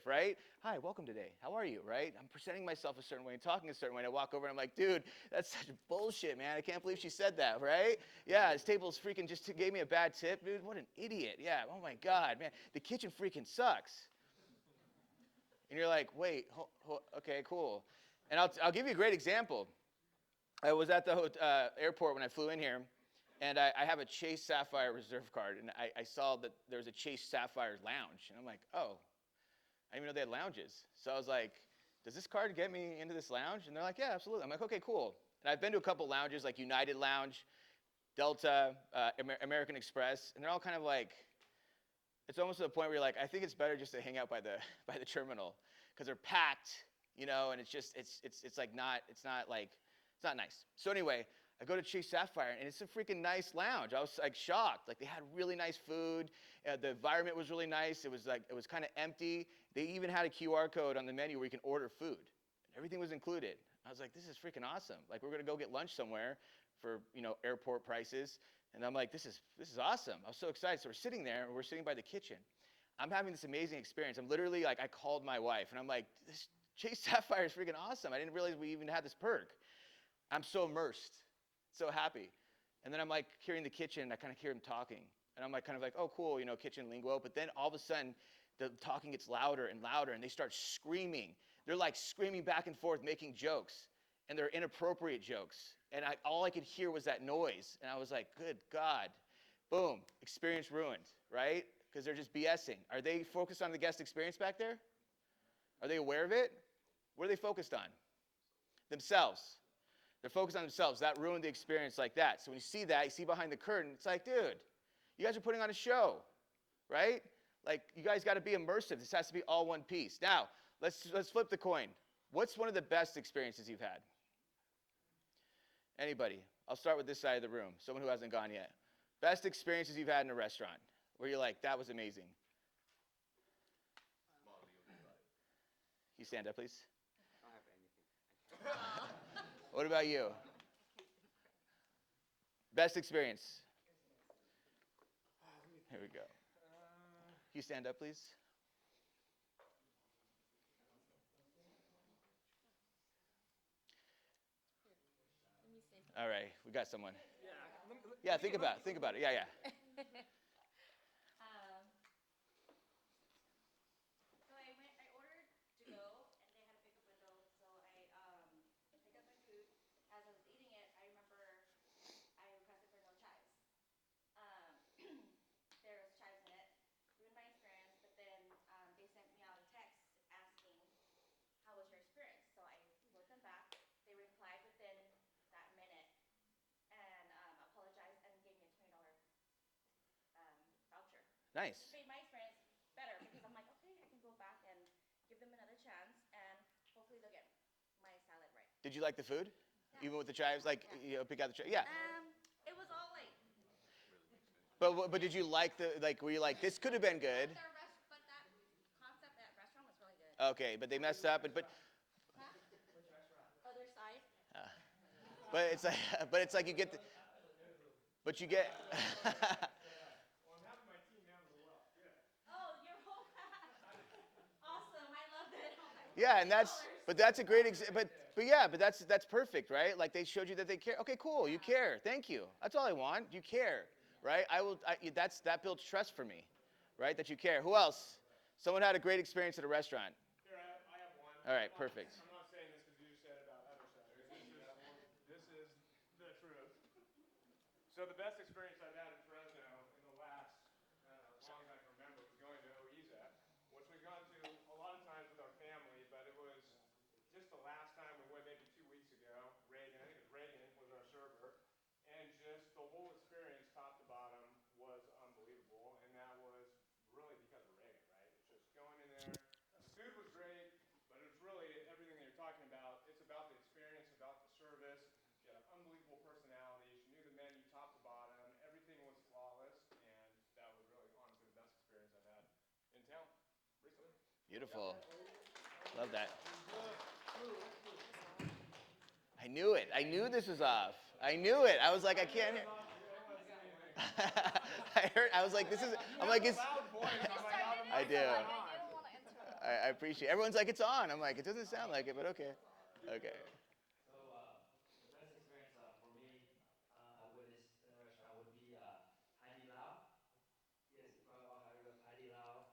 right? Hi, welcome today. How are you, right? I'm presenting myself a certain way and talking a certain way. And I walk over and I'm like, dude, that's such bullshit, man. I can't believe she said that, right? Yeah, this table's freaking just gave me a bad tip. Dude, what an idiot. Yeah, oh my God, man. The kitchen freaking sucks. And you're like, wait, okay, cool. And I'll give you a great example. I was at the airport when I flew in here. And I have a Chase Sapphire reserve card, and I saw that there was a Chase Sapphire lounge. And I'm like, oh, I didn't even know they had lounges. So I was like, does this card get me into this lounge? And they're like, yeah, absolutely. I'm like, okay, cool. And I've been to a couple lounges, like United Lounge, Delta, American Express, and they're all kind of like, it's almost to the point where you're like, I think it's better just to hang out by the terminal, because they're packed, and it's just, it's not nice. So anyway, I go to Chase Sapphire, and it's a freaking nice lounge. I was like shocked. Like, they had really nice food. The environment was really nice. It was kind of empty. They even had a QR code on the menu where you can order food. Everything was included. I was like, this is freaking awesome. Like, we're gonna go get lunch somewhere for airport prices. And I'm like, this is awesome. I was so excited. So we're sitting there, and we're sitting by the kitchen. I'm having this amazing experience. I'm literally like, I called my wife, and I'm like, this Chase Sapphire is freaking awesome. I didn't realize we even had this perk. I'm so immersed. So happy. And then I'm like hearing the kitchen, I kind of hear them talking. And I'm like kind of like, oh cool, kitchen lingo. But then all of a sudden, the talking gets louder and louder, and they start screaming. They're like screaming back and forth, making jokes. And they're inappropriate jokes. And all I could hear was that noise. And I was like, good God. Boom, experience ruined, right? Because they're just BSing. Are they focused on the guest experience back there? Are they aware of it? What are they focused on? Themselves. They're focused on themselves. That ruined the experience like that. So when you see that, you see behind the curtain, it's like, dude, you guys are putting on a show, right? Like, you guys got to be immersive. This has to be all one piece. Now, let's flip the coin. What's one of the best experiences you've had? Anybody? I'll start with this side of the room, someone who hasn't gone yet. Best experiences you've had in a restaurant where you're like, that was amazing. You stand up, please. I don't have anything. What about you? Best experience. Here we go. Can you stand up, please? All right, we got someone. Yeah, think about it. Yeah. So I ordered to go, and they had a pickup window. So I picked up my food. As I was eating it, I remember I requested for no chives. There was chives in it. Ruined my experience. But then they sent me out a text asking Nice. Just made my experience better because I'm like, okay, I can go back and give them another chance, and hopefully they'll get my salad right. Did you like the food? Yeah. Even with the chives, like Yeah. pick out the chives. Yeah. It was all like, But did you like were you like this could have been good? but that concept at restaurant was really good. Okay, but they messed up. But Huh? Other side. uh, but it's like but it's like you get the, but you get. Well, I'm happy my team handled it well. Good. Oh, your whole awesome. I loved it. Oh my Yeah, and that's a great but yeah, but that's perfect, right? Like they showed you that they care. Okay, cool. You care. Thank you. That's all I want. You care, right? That builds trust for me, right? That you care. Who else? Someone had a great experience at a restaurant. Here, I have one. All right, perfect. I'm not saying this because you just said it about other sellers. This is the truth. So the best experience I've had in Fresno in the last, I don't know, as long as I can remember, was going to Oiza, which we've gone to a lot of times with our family, but it was just the last time we went maybe 2 weeks ago. Reagan, I think it was Reagan, was our server. And just the whole experience, top to bottom, was unbelievable. And that was really because of Reagan, right? It's just going in there. The food was great, but it was really everything that you're talking about. It's about the experience, about the service. She had an unbelievable personality. She knew the menu top to bottom. Everything was flawless. And that was really, honestly, the best experience I've had in town recently. Beautiful. Love that. I knew it. I knew this was off. I knew it. I was like, I can't. I heard. I was like, this is. I'm like, it's. I do. I appreciate. Everyone's like, it's on. I'm like, it doesn't sound like it, but okay. Okay. So the best experience for me I witnessed in a restaurant would be Haidi Lao. You guys probably all heard of Haidi Lao.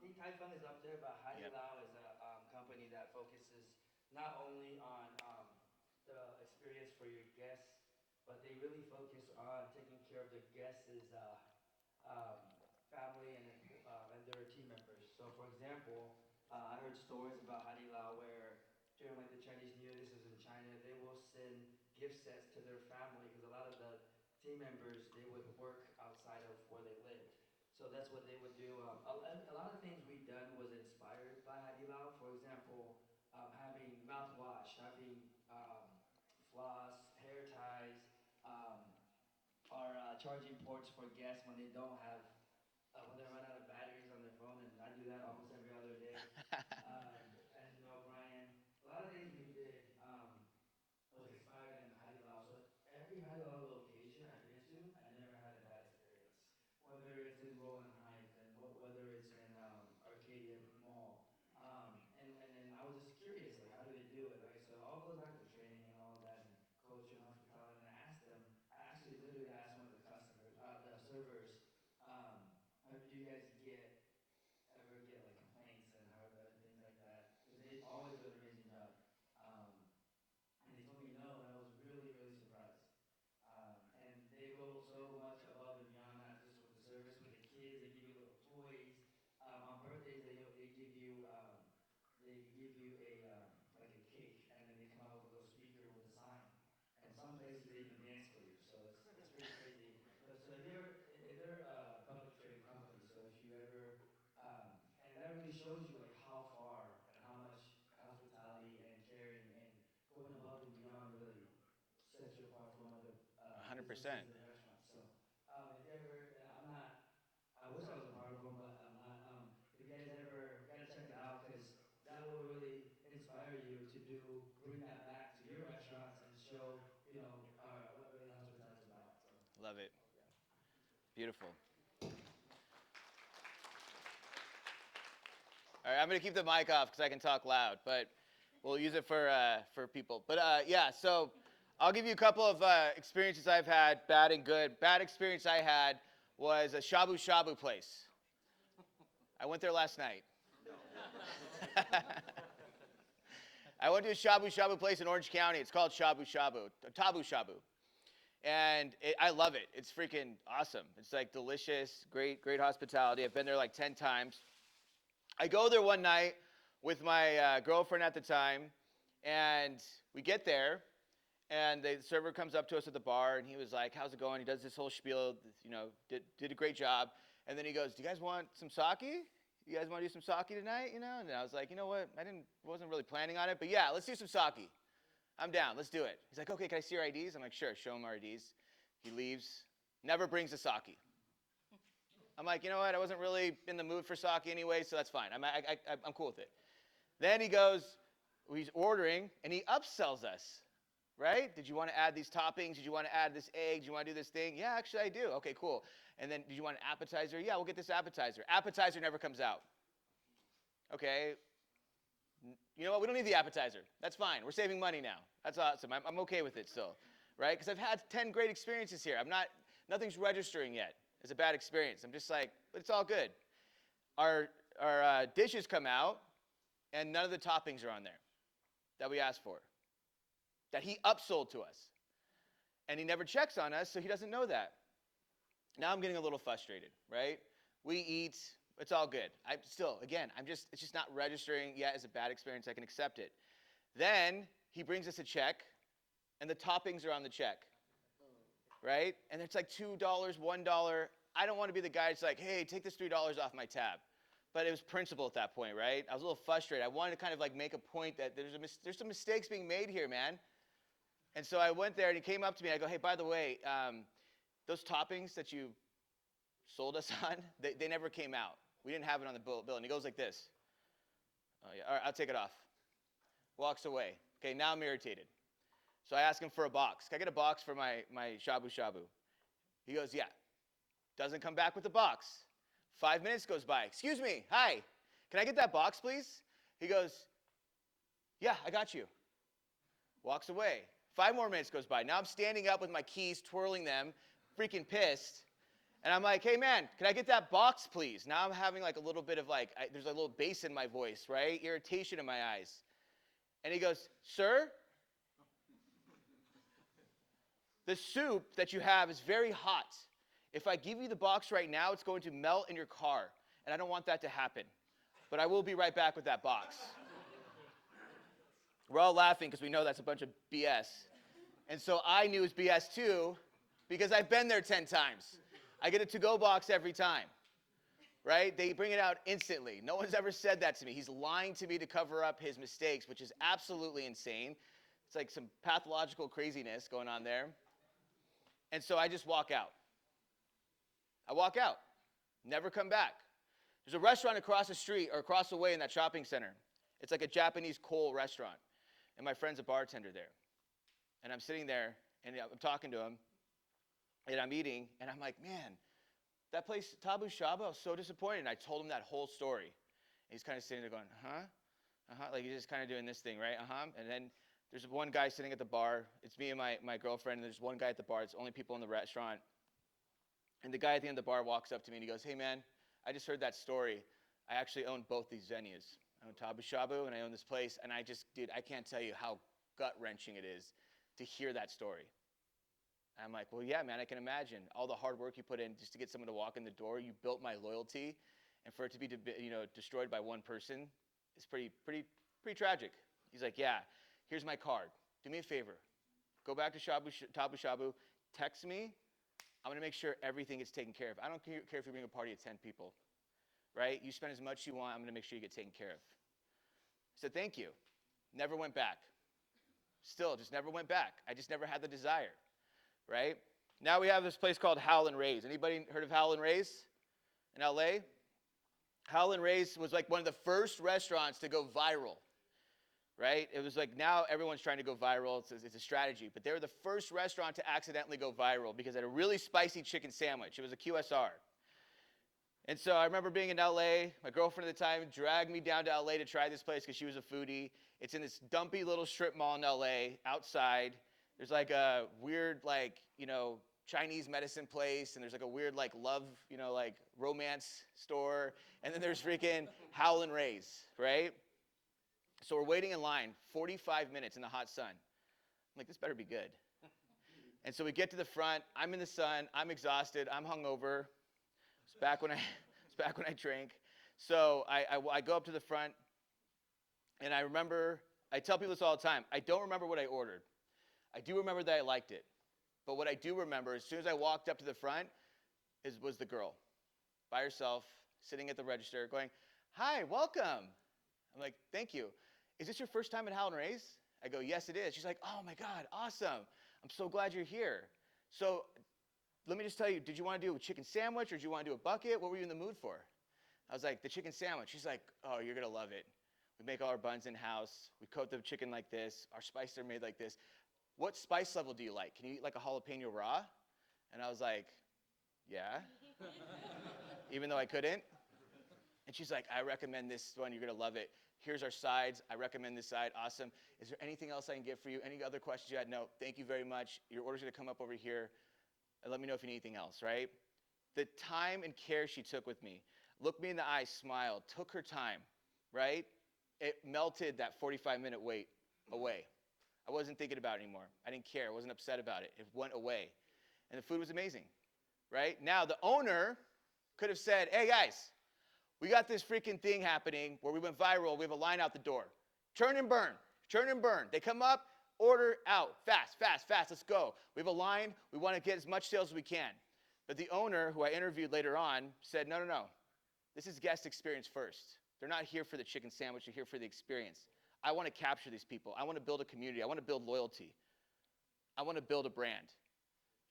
Din Tai Fung is up there, but Haidi Yep. Lao is a company that focuses not only on the experience for your guests, but they really focus on taking care of the guests' um, family and their team members. So, for example, I heard stories about Haidi Lao where during like the Chinese New Year, this is in China, they will send gift sets to their family because a lot of the team members they would work outside of where they lived. So that's what they would do. A lot of things we done was inspired by Haidi Lao. For example, having mouthwash, having floss, hair ties, um, or charging ports for guests when they don't have when they run out of batteries on their phone, and I do that almost every other day. As you know, Brian, a lot of things we did was inspired in Haidi Lao. So every Haidi Lao location I've been to, I never had a bad experience. Whether it's in Roland Heights and whether it's in Arcadia Mall. And then I was just curious, like, how do they do it, right? So it all goes back to training and all of that and culture and hospitality. And I asked them, I actually literally asked one of the customers, the servers, do you guys ever get like complaints and things like that? Because they always do an amazing job. Um, and they told me no, and I was really, really surprised. And they go so much above and beyond, not just with the service, with the kids. They give you little toys. On birthdays, they give you a like a cake, and then they come out with a little speaker with a sign. And some places they even dance for you, so it's pretty crazy. But so if you ever, they're a public traded company, so if you ever, and that really shows you like how far and how much hospitality and caring and going above and beyond really sets you apart from other businesses 100%. and restaurants. So if you ever, and I'm not, I wish I was a part of them, but I'm not. If you guys ever, you gotta check it out because that will really inspire you to bring that back to your restaurants and show, what really hospitality is about. So, Love it. yeah. Beautiful. All right, I'm gonna keep the mic off because I can talk loud, but we'll use it for people. But yeah, so I'll give you a couple of experiences I've had, bad and good. Bad experience I had was a shabu shabu place. I went there last night. I went to a shabu shabu place in Orange County. It's called Shabu Shabu, Tabu Shabu. And I love it. It's freaking awesome. It's like delicious, great hospitality. I've been there like 10 times. I go there one night with my girlfriend at the time, and we get there, And the server comes up to us at the bar, and he was like, how's it going? He does this whole spiel, did a great job. And then he goes, do you guys want some sake? You guys want to do some sake tonight, And I was like, you know what? Wasn't really planning on it, but yeah, let's do some sake. I'm down. Let's do it. He's like, okay, can I see your IDs? I'm like, sure. Show him our IDs. He leaves. Never brings the sake. I'm like, you know what? I wasn't really in the mood for sake anyway, so that's fine. I'm cool with it. Then he goes, he's ordering, and he upsells us, right? Did you want to add these toppings? Did you want to add this egg? Did you want to do this thing? Yeah, actually, I do. Okay, cool. And then, did you want an appetizer? Yeah, we'll get this appetizer. Appetizer never comes out. Okay. You know what? We don't need the appetizer. That's fine. We're saving money now. That's awesome. I'm okay with it still, right? Because I've had 10 great experiences here. Nothing's registering yet as a bad experience. I'm just like, but it's all good. Our dishes come out, and none of the toppings are on there that we asked for, that he upsold to us. And he never checks on us, so he doesn't know that. Now I'm getting a little frustrated, right? We eat. It's all good. It's just not registering yet as a bad experience. I can accept it. Then he brings us a check, and the toppings are on the check, right? And it's like $2, $1. I don't want to be the guy that's like, hey, take this $3 off my tab. But it was principle at that point, right? I was a little frustrated. I wanted to kind of like make a point that there's some mistakes being made here, man. And so I went there, and he came up to me. I go, hey, by the way, those toppings that you sold us on, they never came out. We didn't have it on the bill. And he goes like this. Oh, yeah. All right, I'll take it off. Walks away. Okay, now I'm irritated. So I ask him for a box. Can I get a box for my shabu shabu? He goes, yeah. Doesn't come back with the box. 5 minutes goes by. Excuse me. Hi. Can I get that box, please? He goes, yeah, I got you. Walks away. 5 more minutes goes by. Now I'm standing up with my keys, twirling them, freaking pissed. And I'm like, hey, man, can I get that box, please? Now I'm having like a little bit of there's a little bass in my voice, right? Irritation in my eyes. And he goes, sir, the soup that you have is very hot. If I give you the box right now, it's going to melt in your car. And I don't want that to happen. But I will be right back with that box. We're all laughing because we know that's a bunch of BS. And so I knew it was BS too because I've been there 10 times. I get a to-go box every time, right? They bring it out instantly. No one's ever said that to me. He's lying to me to cover up his mistakes, which is absolutely insane. It's like some pathological craziness going on there. And so I just walk out. I walk out. Never come back. There's a restaurant across the street or across the way in that shopping center. It's like a Japanese Kohl restaurant. And my friend's a bartender there. And I'm sitting there, and I'm talking to him. And I'm eating, and I'm like, man, that place, Tabu Shaba, I was so disappointed. And I told him that whole story. And he's kind of sitting there going, like he's just kind of doing this thing, right? And then there's one guy sitting at the bar. It's me and my girlfriend, and there's one guy at the bar. It's the only people in the restaurant. And the guy at the end of the bar walks up to me, and he goes, hey, man, I just heard that story. I actually own both these venues. I own Tabu Shabu, and I own this place. And I can't tell you how gut-wrenching it is to hear that story. I'm like, well, yeah, man, I can imagine all the hard work you put in just to get someone to walk in the door. You built my loyalty, and for it to be, destroyed by one person is pretty tragic. He's like, yeah, here's my card. Do me a favor. Go back to Tabu Shabu. Text me. I'm going to make sure everything gets taken care of. I don't care if you bring a party of 10 people, right? You spend as much as you want. I'm going to make sure you get taken care of. I said, thank you. Never went back. Still, just never went back. I just never had the desire. Right? Now we have this place called Howlin' Ray's. Anybody heard of Howlin' Ray's in LA? Howlin' Ray's was like one of the first restaurants to go viral. Right? It was like now everyone's trying to go viral. It's a strategy. But they were the first restaurant to accidentally go viral because it had a really spicy chicken sandwich. It was a QSR. And so I remember being in LA. My girlfriend at the time dragged me down to LA to try this place because she was a foodie. It's in this dumpy little strip mall in LA, outside. There's like a weird, Chinese medicine place, and there's like a weird, love, romance store. And then there's freaking Howlin' Ray's, right? So we're waiting in line 45 minutes in the hot sun. I'm like, this better be good. And so we get to the front. I'm in the sun. I'm exhausted. I'm hungover. It's back when I drank. So I go up to the front, and I tell people this all the time. I don't remember what I ordered. I do remember that I liked it. But what I do remember, as soon as I walked up to the front, was the girl by herself, sitting at the register, going, "Hi, welcome." I'm like, "Thank you. Is this your first time at Howland Ray's?" I go, "Yes, it is." She's like, "Oh my God, awesome. I'm so glad you're here. So let me just tell you, did you want to do a chicken sandwich or did you want to do a bucket? What were you in the mood for?" I was like, "The chicken sandwich." She's like, "Oh, you're going to love it. We make all our buns in-house. We coat the chicken like this. Our spices are made like this. What spice level do you like? Can you eat like a jalapeno raw?" And I was like, "Yeah," even though I couldn't. And she's like, "I recommend this one. You're going to love it. Here's our sides. I recommend this side. Awesome. Is there anything else I can get for you? Any other questions you had?" "No, thank you very much. Your order's going to come up over here. And let me know if you need anything else," right? The time and care she took with me, looked me in the eye, smiled, took her time, right? It melted that 45-minute wait away. I wasn't thinking about it anymore. I didn't care. I wasn't upset about it. It went away. And the food was amazing, right? Now, the owner could have said, "Hey, guys, we got this freaking thing happening where we went viral. We have a line out the door. Turn and burn. Turn and burn." They come up, order out. Fast, fast, fast. Let's go. We have a line. We want to get as much sales as we can. But the owner, who I interviewed later on, said, "No, no, no. This is guest experience first. They're not here for the chicken sandwich. They're here for the experience. I want to capture these people. I want to build a community. I want to build loyalty. I want to build a brand.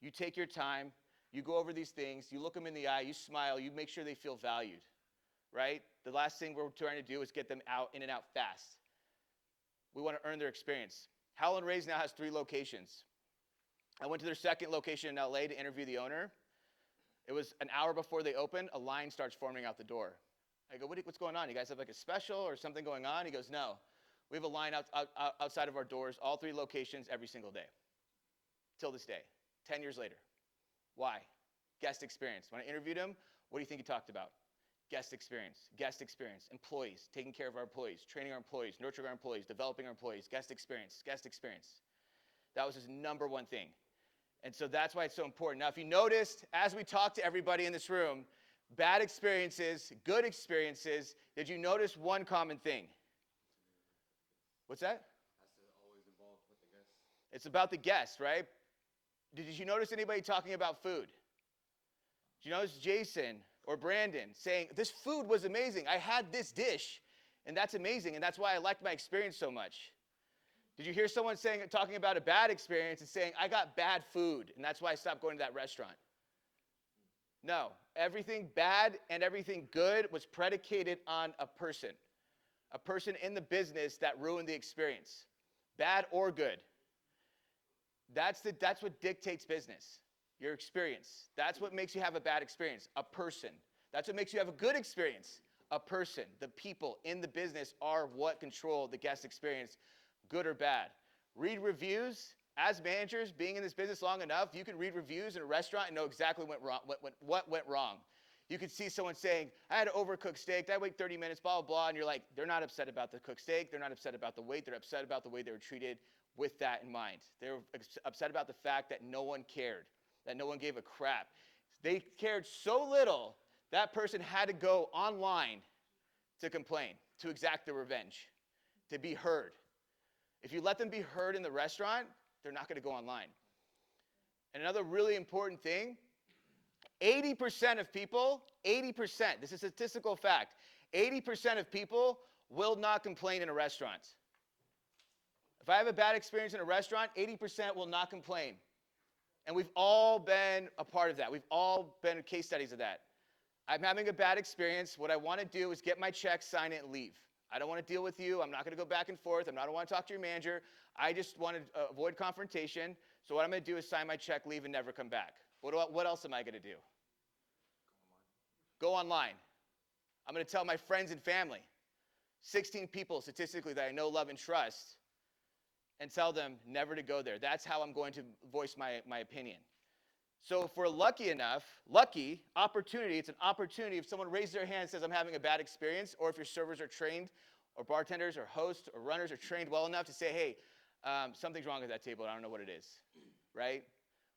You take your time. You go over these things. You look them in the eye. You smile. You make sure they feel valued, right? The last thing we're trying to do is get them out, in and out fast. We want to earn their experience." Howland Ray's now has 3 locations. I went to their second location in LA to interview the owner. It was an hour before they opened. A line starts forming out the door. I go, "What's going on? You guys have like a special or something going on?" He goes, "No. We have a line outside of our doors, all 3 locations, every single day. Till this day, 10 years later." Why? Guest experience. When I interviewed him, what do you think he talked about? Guest experience, employees, taking care of our employees, training our employees, nurturing our employees, developing our employees, guest experience, guest experience. That was his #1 thing. And so that's why it's so important. Now, if you noticed, as we talked to everybody in this room, bad experiences, good experiences, did you notice one common thing? What's that? Has to always involve with the guests. It's about the guest, right? Did you notice anybody talking about food? Did you notice Jason or Brandon saying, "This food was amazing. I had this dish, and that's amazing, and that's why I liked my experience so much"? Did you hear someone talking about a bad experience and saying, "I got bad food, and that's why I stopped going to that restaurant"? No. Everything bad and everything good was predicated on a person in the business that ruined the experience, bad or good. That's what dictates business, your experience. That's what makes you have a bad experience, a person. That's what makes you have a good experience, a person. The people in the business are what control the guest experience, good or bad. Read reviews. As managers, being in this business long enough, you can read reviews in a restaurant and know exactly what went wrong. You could see someone saying, "I had an overcooked steak. I wait 30 minutes, blah, blah, blah." And you're like, they're not upset about the cooked steak. They're not upset about the wait. They're upset about the way they were treated with that in mind. They were upset about the fact that no one cared, that no one gave a crap. They cared so little, that person had to go online to complain, to exact their revenge, to be heard. If you let them be heard in the restaurant, they're not going to go online. And another really important thing, 80% of people, 80%, this is a statistical fact, 80% of people will not complain in a restaurant. If I have a bad experience in a restaurant, 80% will not complain. And we've all been a part of that. We've all been case studies of that. I'm having a bad experience. What I want to do is get my check, sign it, and leave. I don't want to deal with you. I'm not going to go back and forth. I don't want to talk to your manager. I just want to avoid confrontation. So what I'm going to do is sign my check, leave, and never come back. What else am I going to do? Go online. I'm going to tell my friends and family, 16 people statistically that I know, love, and trust, and tell them never to go there. That's how I'm going to voice my opinion. So if we're lucky, opportunity, it's an opportunity. If someone raises their hand and says, "I'm having a bad experience," or if your servers are trained, or bartenders, or hosts, or runners are trained well enough to say, "Hey, something's wrong at that table, I don't know what it is," right?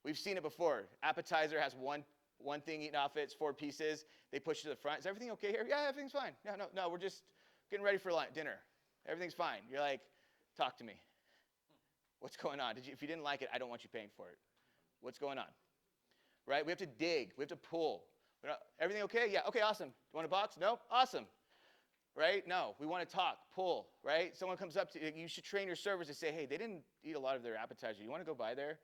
We've seen it before. Appetizer has one thing eaten off it, it's 4 pieces. They push it to the front. "Is everything okay here?" "Yeah, everything's fine." No, we're just getting ready for dinner. Everything's fine. You're like, "Talk to me. What's going on? If you didn't like it, I don't want you paying for it. What's going on? Right? We have to dig. We have to pull. Everything okay? Yeah. Okay, awesome. You want a box? No? Awesome. Right? No. We want to talk, pull, right? Someone comes up to you, you should train your servers to say, hey, they didn't eat a lot of their appetizer. You want to go by there?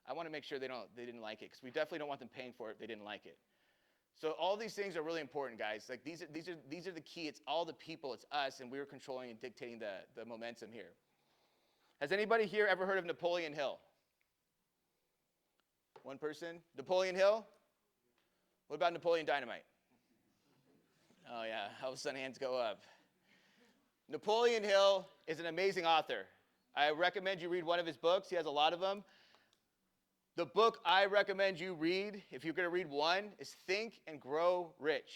I want to make sure they didn't like it, because we definitely don't want them paying for it if they didn't like it. So all these things are really important, guys. Like these are the key. It's all the people, it's us, and we're controlling and dictating the momentum here. Has anybody here ever heard of Napoleon Hill? One person? Napoleon Hill? What about Napoleon Dynamite? Oh yeah, all of a sudden hands go up. Napoleon Hill is an amazing author. I recommend you read one of his books. He has a lot of them. The book I recommend you read, if you're going to read one, is Think and Grow Rich.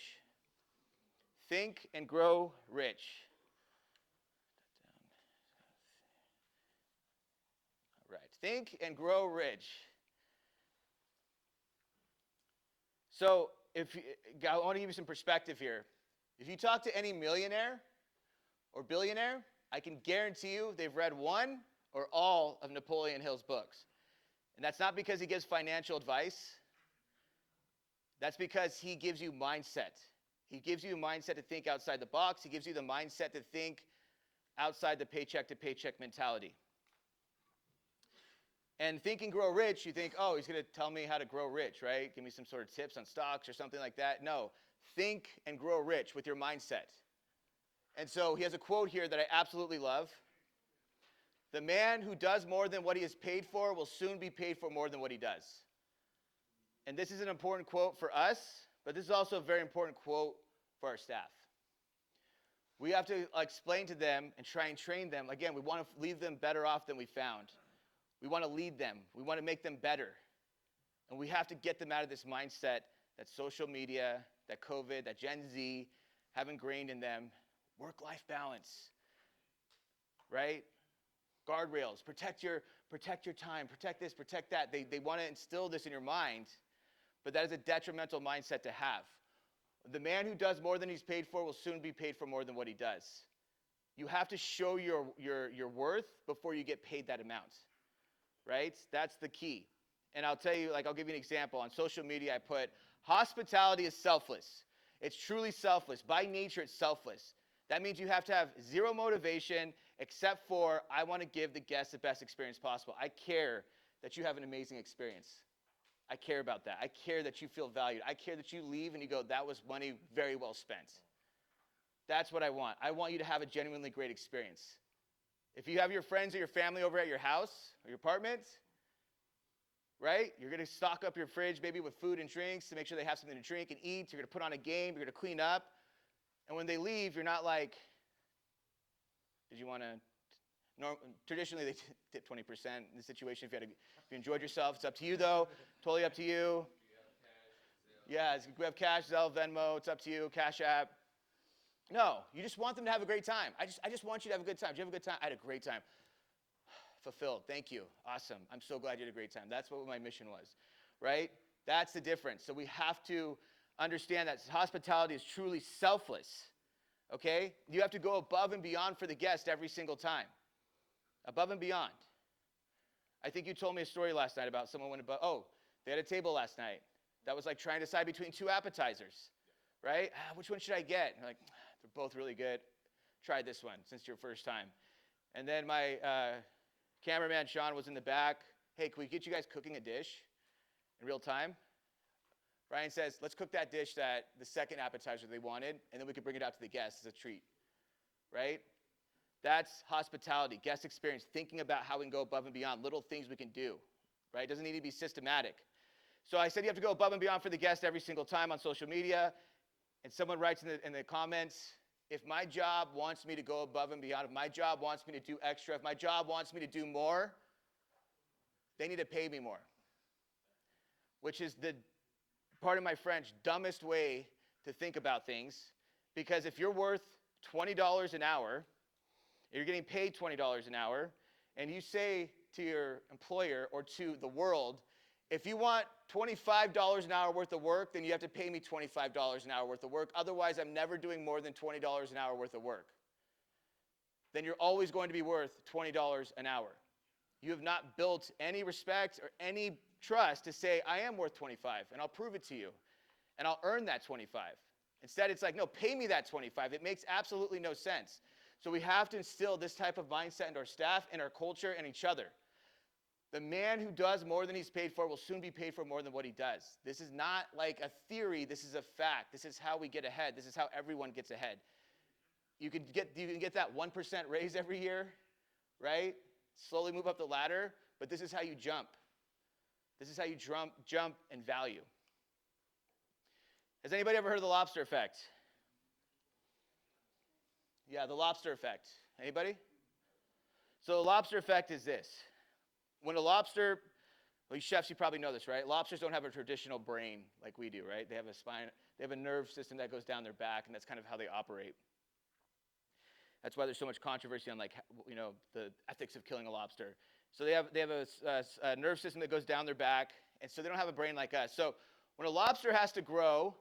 Think and Grow Rich. All right. Think and Grow Rich. So, I want to give you some perspective here. If you talk to any millionaire or billionaire, I can guarantee you they've read one or all of Napoleon Hill's books. And that's not because he gives financial advice. That's because he gives you mindset. He gives you a mindset to think outside the box. He gives you the mindset to think outside the paycheck to paycheck mentality. And Think and Grow Rich, you think, oh, he's going to tell me how to grow rich, right? Give me some sort of tips on stocks or something like that. No, think and grow rich with your mindset. And so he has a quote here that I absolutely love. The man who does more than what he is paid for will soon be paid for more than what he does. And this is an important quote for us, but this is also a very important quote for our staff. We have to explain to them and try and train them. Again, we want to leave them better off than we found. We want to lead them. We want to make them better. And we have to get them out of this mindset that social media, that COVID, that Gen Z have ingrained in them. Work-life balance, right? Guardrails, protect your time, protect this, protect that. They want to instill this in your mind, but that is a detrimental mindset to have. The man who does more than he's paid for will soon be paid for more than what he does. You have to show your worth before you get paid that amount, right? That's the key. And I'll tell you, I'll give you an example. On social media, I put, hospitality is selfless. It's truly selfless. By nature, it's selfless. That means you have to have zero motivation except for, I want to give the guests the best experience possible. I care that you have an amazing experience. I care about that. I care that you feel valued. I care that you leave and you go, that was money very well spent. That's what I want. I want you to have a genuinely great experience. If you have your friends or your family over at your house or your apartment, right? You're going to stock up your fridge maybe with food and drinks to make sure they have something to drink and eat. You're going to put on a game. You're going to clean up. And when they leave, you're not like, did you want to, traditionally they tip 20% in the situation. If you enjoyed yourself, it's up to you though, totally up to you. Yeah, we have cash, Zelle, Venmo, it's up to you, Cash App. No, you just want them to have a great time. I just want you to have a good time. Did you have a good time? I had a great time. Fulfilled, thank you, awesome. I'm so glad you had a great time. That's what my mission was, right? That's the difference. So we have to understand that hospitality is truly selfless, okay? You have to go above and beyond for the guest every single time. Above and beyond. I think you told me a story last night about someone went above. Oh, they had a table last night that was like trying to decide between two appetizers, right? Which one should I get? And like, they're both really good. Try this one since it's your first time. And then my cameraman, Sean, was in the back. Hey, can we get you guys cooking a dish in real time? Ryan says, let's cook that dish that the second appetizer they wanted, and then we can bring it out to the guests as a treat, right? That's hospitality, guest experience, thinking about how we can go above and beyond, little things we can do, right? It doesn't need to be systematic. So I said you have to go above and beyond for the guest every single time on social media, and someone writes in the comments, if my job wants me to go above and beyond, if my job wants me to do extra, if my job wants me to do more, they need to pay me more, which is the, pardon my French, dumbest way to think about things, because if you're worth $20 an hour, you're getting paid $20 an hour, and you say to your employer or to the world, if you want $25 an hour worth of work, then you have to pay me $25 an hour worth of work. Otherwise, I'm never doing more than $20 an hour worth of work. Then you're always going to be worth $20 an hour. You have not built any respect or any trust to say, I am worth 25, and I'll prove it to you, and I'll earn that 25. Instead, it's like, no, pay me that 25. It makes absolutely no sense. So we have to instill this type of mindset in our staff, in our culture, and each other. The man who does more than he's paid for will soon be paid for more than what he does. This is not like a theory. This is a fact. This is how we get ahead. This is how everyone gets ahead. You can get that 1% raise every year, right? Slowly move up the ladder, but this is how you jump. This is how you jump in value. Has anybody ever heard of the lobster effect? Yeah, the lobster effect. Anybody? So the lobster effect is this. When a lobster, well, you chefs, you probably know this, right? Lobsters don't have a traditional brain like we do, right? They have a spine, they have a nerve system that goes down their back, and that's kind of how they operate. That's why there's so much controversy on, like, the ethics of killing a lobster. So they have a nerve system that goes down their back, and so they don't have a brain like us. So when a lobster has to grow,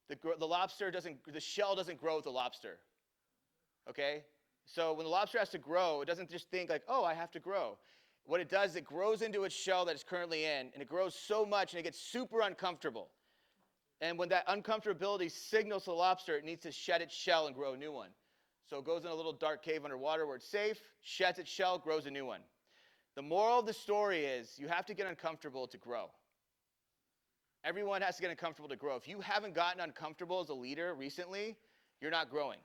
the shell doesn't grow with the lobster. Okay? So when the lobster has to grow, it doesn't just think like, oh, I have to grow. What it does, it grows into its shell that it's currently in, and it grows so much, and it gets super uncomfortable. And when that uncomfortability signals to the lobster, it needs to shed its shell and grow a new one. So it goes in a little dark cave underwater where it's safe, sheds its shell, grows a new one. The moral of the story is you have to get uncomfortable to grow. Everyone has to get uncomfortable to grow. If you haven't gotten uncomfortable as a leader recently, you're not growing.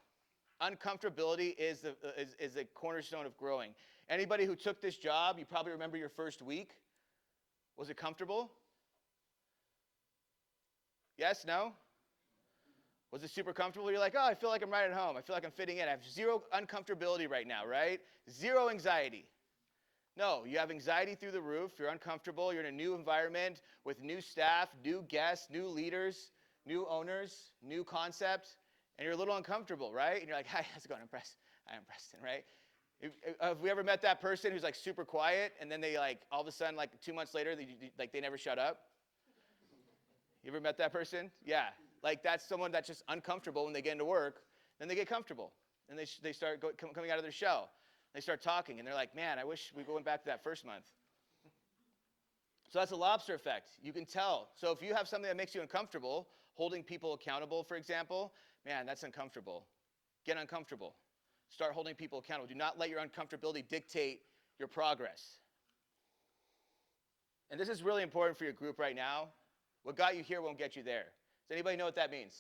Uncomfortability is a cornerstone of growing. Anybody who took this job, you probably remember your first week. Was it comfortable? Yes? No? Was it super comfortable? You're like, oh, I feel like I'm right at home. I feel like I'm fitting in. I have zero uncomfortability right now, right? Zero anxiety. No, you have anxiety through the roof. You're uncomfortable. You're in a new environment with new staff, new guests, new leaders, new owners, new concept, and you're a little uncomfortable, right? And you're like, hi, how's it going? I'm Preston, right? Have we ever met that person who's like super quiet, and then they like all of a sudden, like 2 months later, they never shut up? You ever met that person? Yeah. Like that's someone that's just uncomfortable when they get into work. Then they get comfortable, and they start coming out of their shell. They start talking, and they're like, man, I wish we went back to that first month. So that's a lobster effect. You can tell. So if you have something that makes you uncomfortable, holding people accountable, for example, man, that's uncomfortable. Get uncomfortable. Start holding people accountable. Do not let your uncomfortability dictate your progress. And this is really important for your group right now. What got you here won't get you there. Does anybody know what that means?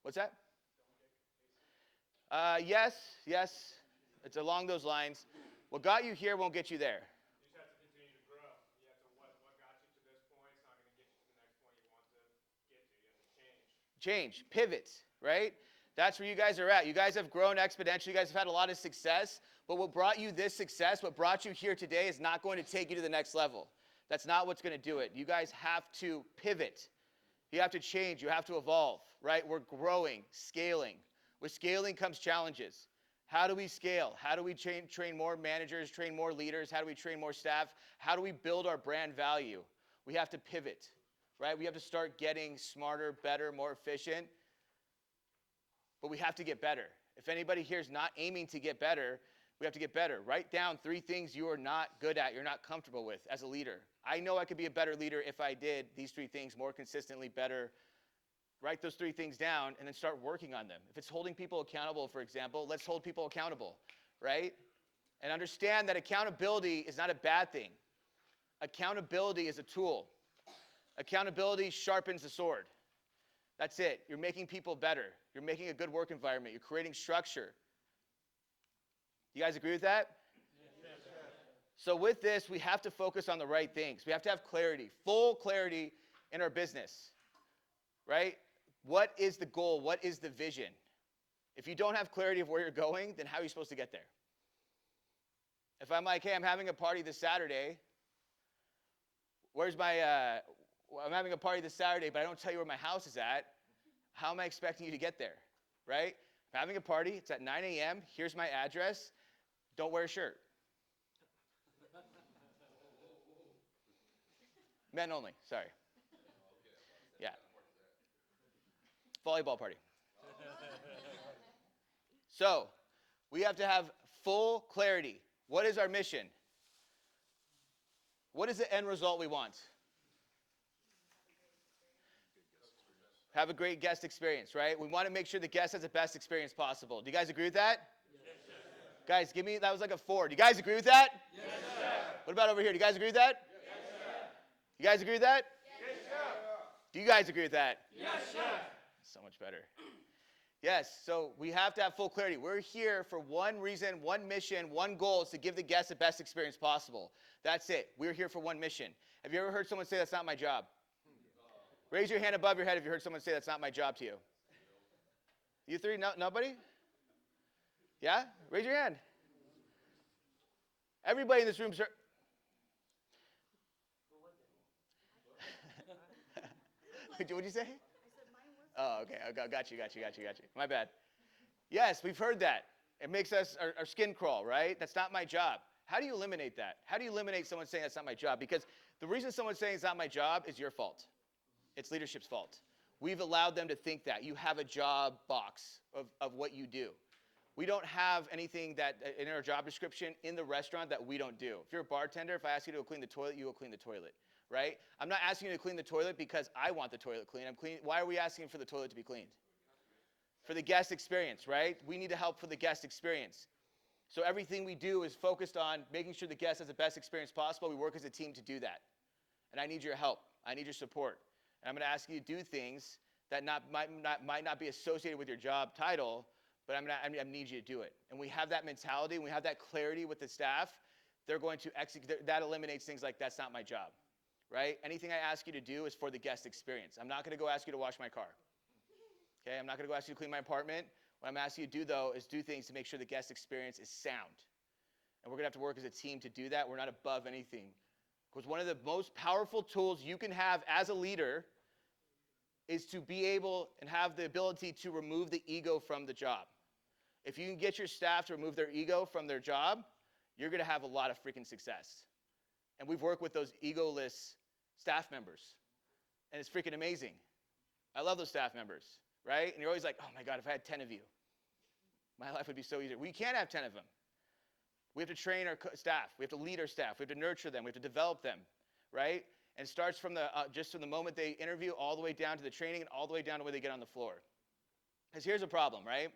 What's that? Yes. It's along those lines. What got you here won't get you there. You just have to continue to grow. You have to, what got you to this point is not going to get you to the next point you want to get to. You have to change. Change, pivot, right? That's where you guys are at. You guys have grown exponentially. You guys have had a lot of success. But what brought you this success, what brought you here today is not going to take you to the next level. That's not what's going to do it. You guys have to pivot. You have to change. You have to evolve, right? We're growing, scaling. With scaling comes challenges. How do we scale? How do we train more managers, train more leaders? How do we train more staff? How do we build our brand value? We have to pivot, right? We have to start getting smarter, better, more efficient. But we have to get better. If anybody here is not aiming to get better, we have to get better. Write down 3 things you are not good at, you're not comfortable with as a leader. I know I could be a better leader if I did these 3 things more consistently, better. Write those 3 things down and then start working on them. If it's holding people accountable, for example, let's hold people accountable, right? And understand that accountability is not a bad thing. Accountability is a tool. Accountability sharpens the sword. That's it. You're making people better. You're making a good work environment. You're creating structure. You guys agree with that? Yes. So with this, we have to focus on the right things. We have to have clarity, full clarity in our business, right? What is the goal? What is the vision? If you don't have clarity of where you're going, then how are you supposed to get there? If I'm like, hey, I'm having a party this Saturday, I'm having a party this Saturday, but I don't tell you where my house is at, how am I expecting you to get there, right? I'm having a party, it's at 9 a.m., here's my address, don't wear a shirt. Men only, sorry. Yeah. Volleyball party. So, we have to have full clarity. What is our mission? What is the end result we want? Have a great guest experience, right? We want to make sure the guest has the best experience possible. Do you guys agree with that? Yes, sir. Guys, give me, that was like a 4. Do you guys agree with that? Yes, sir. What about over here? Do you guys agree with that? Yes, sir. You guys agree with that? Yes, sir. Do you guys agree with that? Yes, sir. So much better. Yes, so we have to have full clarity. We're here for one reason, one mission, one goal is to give the guests the best experience possible. That's it. We're here for one mission. Have you ever heard someone say, that's not my job? Raise your hand above your head if you heard someone say, that's not my job to you. You three? No, nobody? Yeah? Raise your hand. Everybody in this room, sir. What'd you say? Oh, okay. I got you. My bad. Yes, we've heard that. It makes us, our skin crawl, right? That's not my job. How do you eliminate that? How do you eliminate someone saying that's not my job? Because the reason someone's saying it's not my job is your fault. It's leadership's fault. We've allowed them to think that. You have a job box of what you do. We don't have anything that in our job description in the restaurant that we don't do. If you're a bartender, if I ask you to go clean the toilet, you go clean the toilet, right? I'm not asking you to clean the toilet because I want the toilet clean. Why are we asking for the toilet to be cleaned? For the guest experience, right? We need to help for the guest experience. So everything we do is focused on making sure the guest has the best experience possible. We work as a team to do that. And I need your help. I need your support. And I'm going to ask you to do things that might not be associated with your job title, but I need you to do it. And we have that mentality, and we have that clarity with the staff. They're going to execute. That eliminates things like, that's not my job, right? Anything I ask you to do is for the guest experience. I'm not going to go ask you to wash my car. Okay, I'm not going to go ask you to clean my apartment. What I'm asking you to do, though, is do things to make sure the guest experience is sound. And we're going to have to work as a team to do that. We're not above anything. Because one of the most powerful tools you can have as a leader is to be able and have the ability to remove the ego from the job. If you can get your staff to remove their ego from their job, you're going to have a lot of freaking success. And we've worked with those egoless staff members. And it's freaking amazing. I love those staff members, right? And you're always like, oh my God, if I had 10 of you, my life would be so easy. We can't have 10 of them. We have to train our staff. We have to lead our staff. We have to nurture them. We have to develop them, right? And it starts from just from the moment they interview all the way down to the training and all the way down to when they get on the floor. Because here's a problem, right?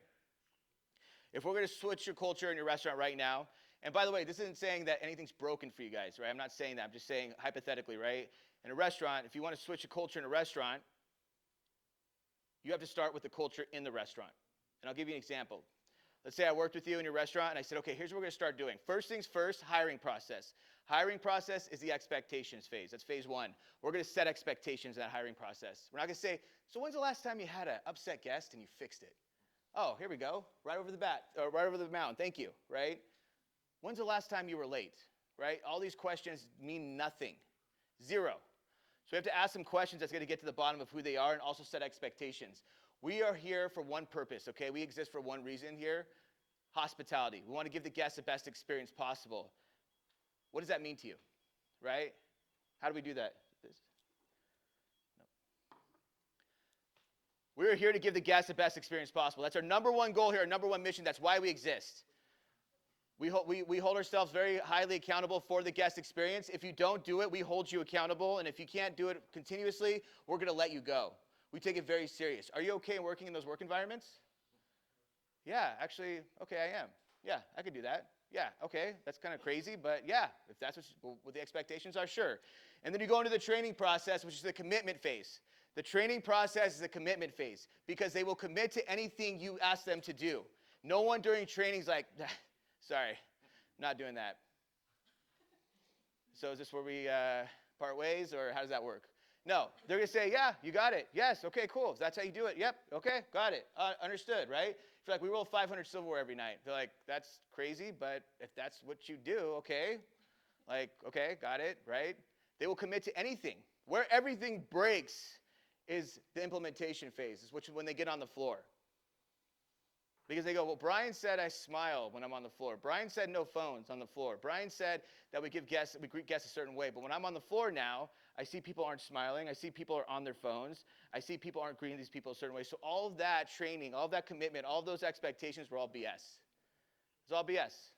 If we're going to switch your culture in your restaurant right now, and by the way, this isn't saying that anything's broken for you guys, right? I'm not saying that. I'm just saying hypothetically, right? In a restaurant, if you want to switch a culture in a restaurant, you have to start with the culture in the restaurant. And I'll give you an example. Let's say I worked with you in your restaurant, and I said, okay, here's what we're going to start doing. First things first, hiring process. Hiring process is the expectations phase. That's phase 1. We're going to set expectations in that hiring process. We're not going to say, so when's the last time you had an upset guest and you fixed it? Oh, here we go. Right over the mound. Thank you, right? When's the last time you were late, right? All these questions mean nothing. 0. So we have to ask some questions that's going to get to the bottom of who they are and also set expectations. We are here for one purpose, okay? We exist for one reason here, hospitality. We want to give the guests the best experience possible. What does that mean to you, right? How do we do that? No. We're here to give the guests the best experience possible. That's our number one goal here, our number one mission. That's why we exist. We hold ourselves very highly accountable for the guest experience. If you don't do it, we hold you accountable. And if you can't do it continuously, we're going to let you go. We take it very serious. Are you okay working in those work environments? Yeah, actually, okay, I am. Yeah, I could do that. Yeah, okay, that's kind of crazy, but yeah, if that's what the expectations are, sure. And then you go into the training process, which is the commitment phase. The training process is the commitment phase because they will commit to anything you ask them to do. No one during training is like, sorry, I'm not doing that. So is this where we part ways, or how does that work? No, they're going to say, yeah, you got it. Yes, okay, cool. If that's how you do it, yep, okay, got it. Understood, right? If you're like, we roll 500 silverware every night. They're like, that's crazy, but if that's what you do, okay. Like, okay, got it, right? They will commit to anything. Where everything breaks is the implementation phase, is which when they get on the floor. Because they go, well, Brian said I smile when I'm on the floor. Brian said no phones on the floor. Brian said that we greet guests a certain way. But when I'm on the floor now, I see people aren't smiling. I see people are on their phones. I see people aren't greeting these people a certain way. So all of that training, all of that commitment, all of those expectations were all BS. It was all BS.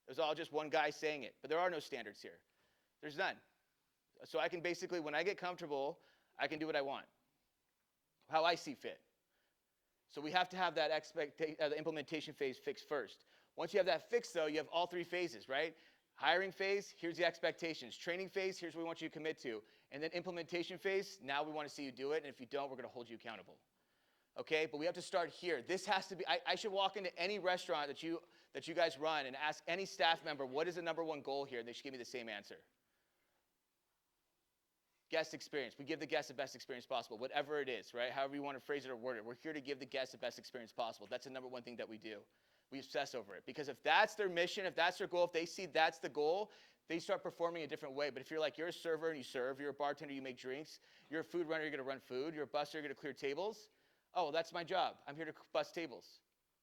It was all just one guy saying it. But there are no standards here. There's none. So I can basically, when I get comfortable, I can do what I want, how I see fit. So we have to have that the implementation phase fixed first. Once you have that fixed, though, you have all three phases, right? Hiring phase, here's the expectations. Training phase, here's what we want you to commit to. And then implementation phase, now we want to see you do it. And if you don't, we're going to hold you accountable. Okay? But we have to start here. This has to be, I should walk into any restaurant that you guys run and ask any staff member, what is the number one goal here? They should give me the same answer. Guest experience. We give the guests the best experience possible, whatever it is, right? However you want to phrase it or word it. We're here to give the guests the best experience possible. That's the number one thing that we do. We obsess over it. Because if that's their mission, if that's their goal, if they see that's the goal, they start performing a different way. But if you're like, you're a server and you serve, you're a bartender, you make drinks, you're a food runner, you're going to run food, you're a busser, you're going to clear tables. Oh, well, that's my job. I'm here to bust tables,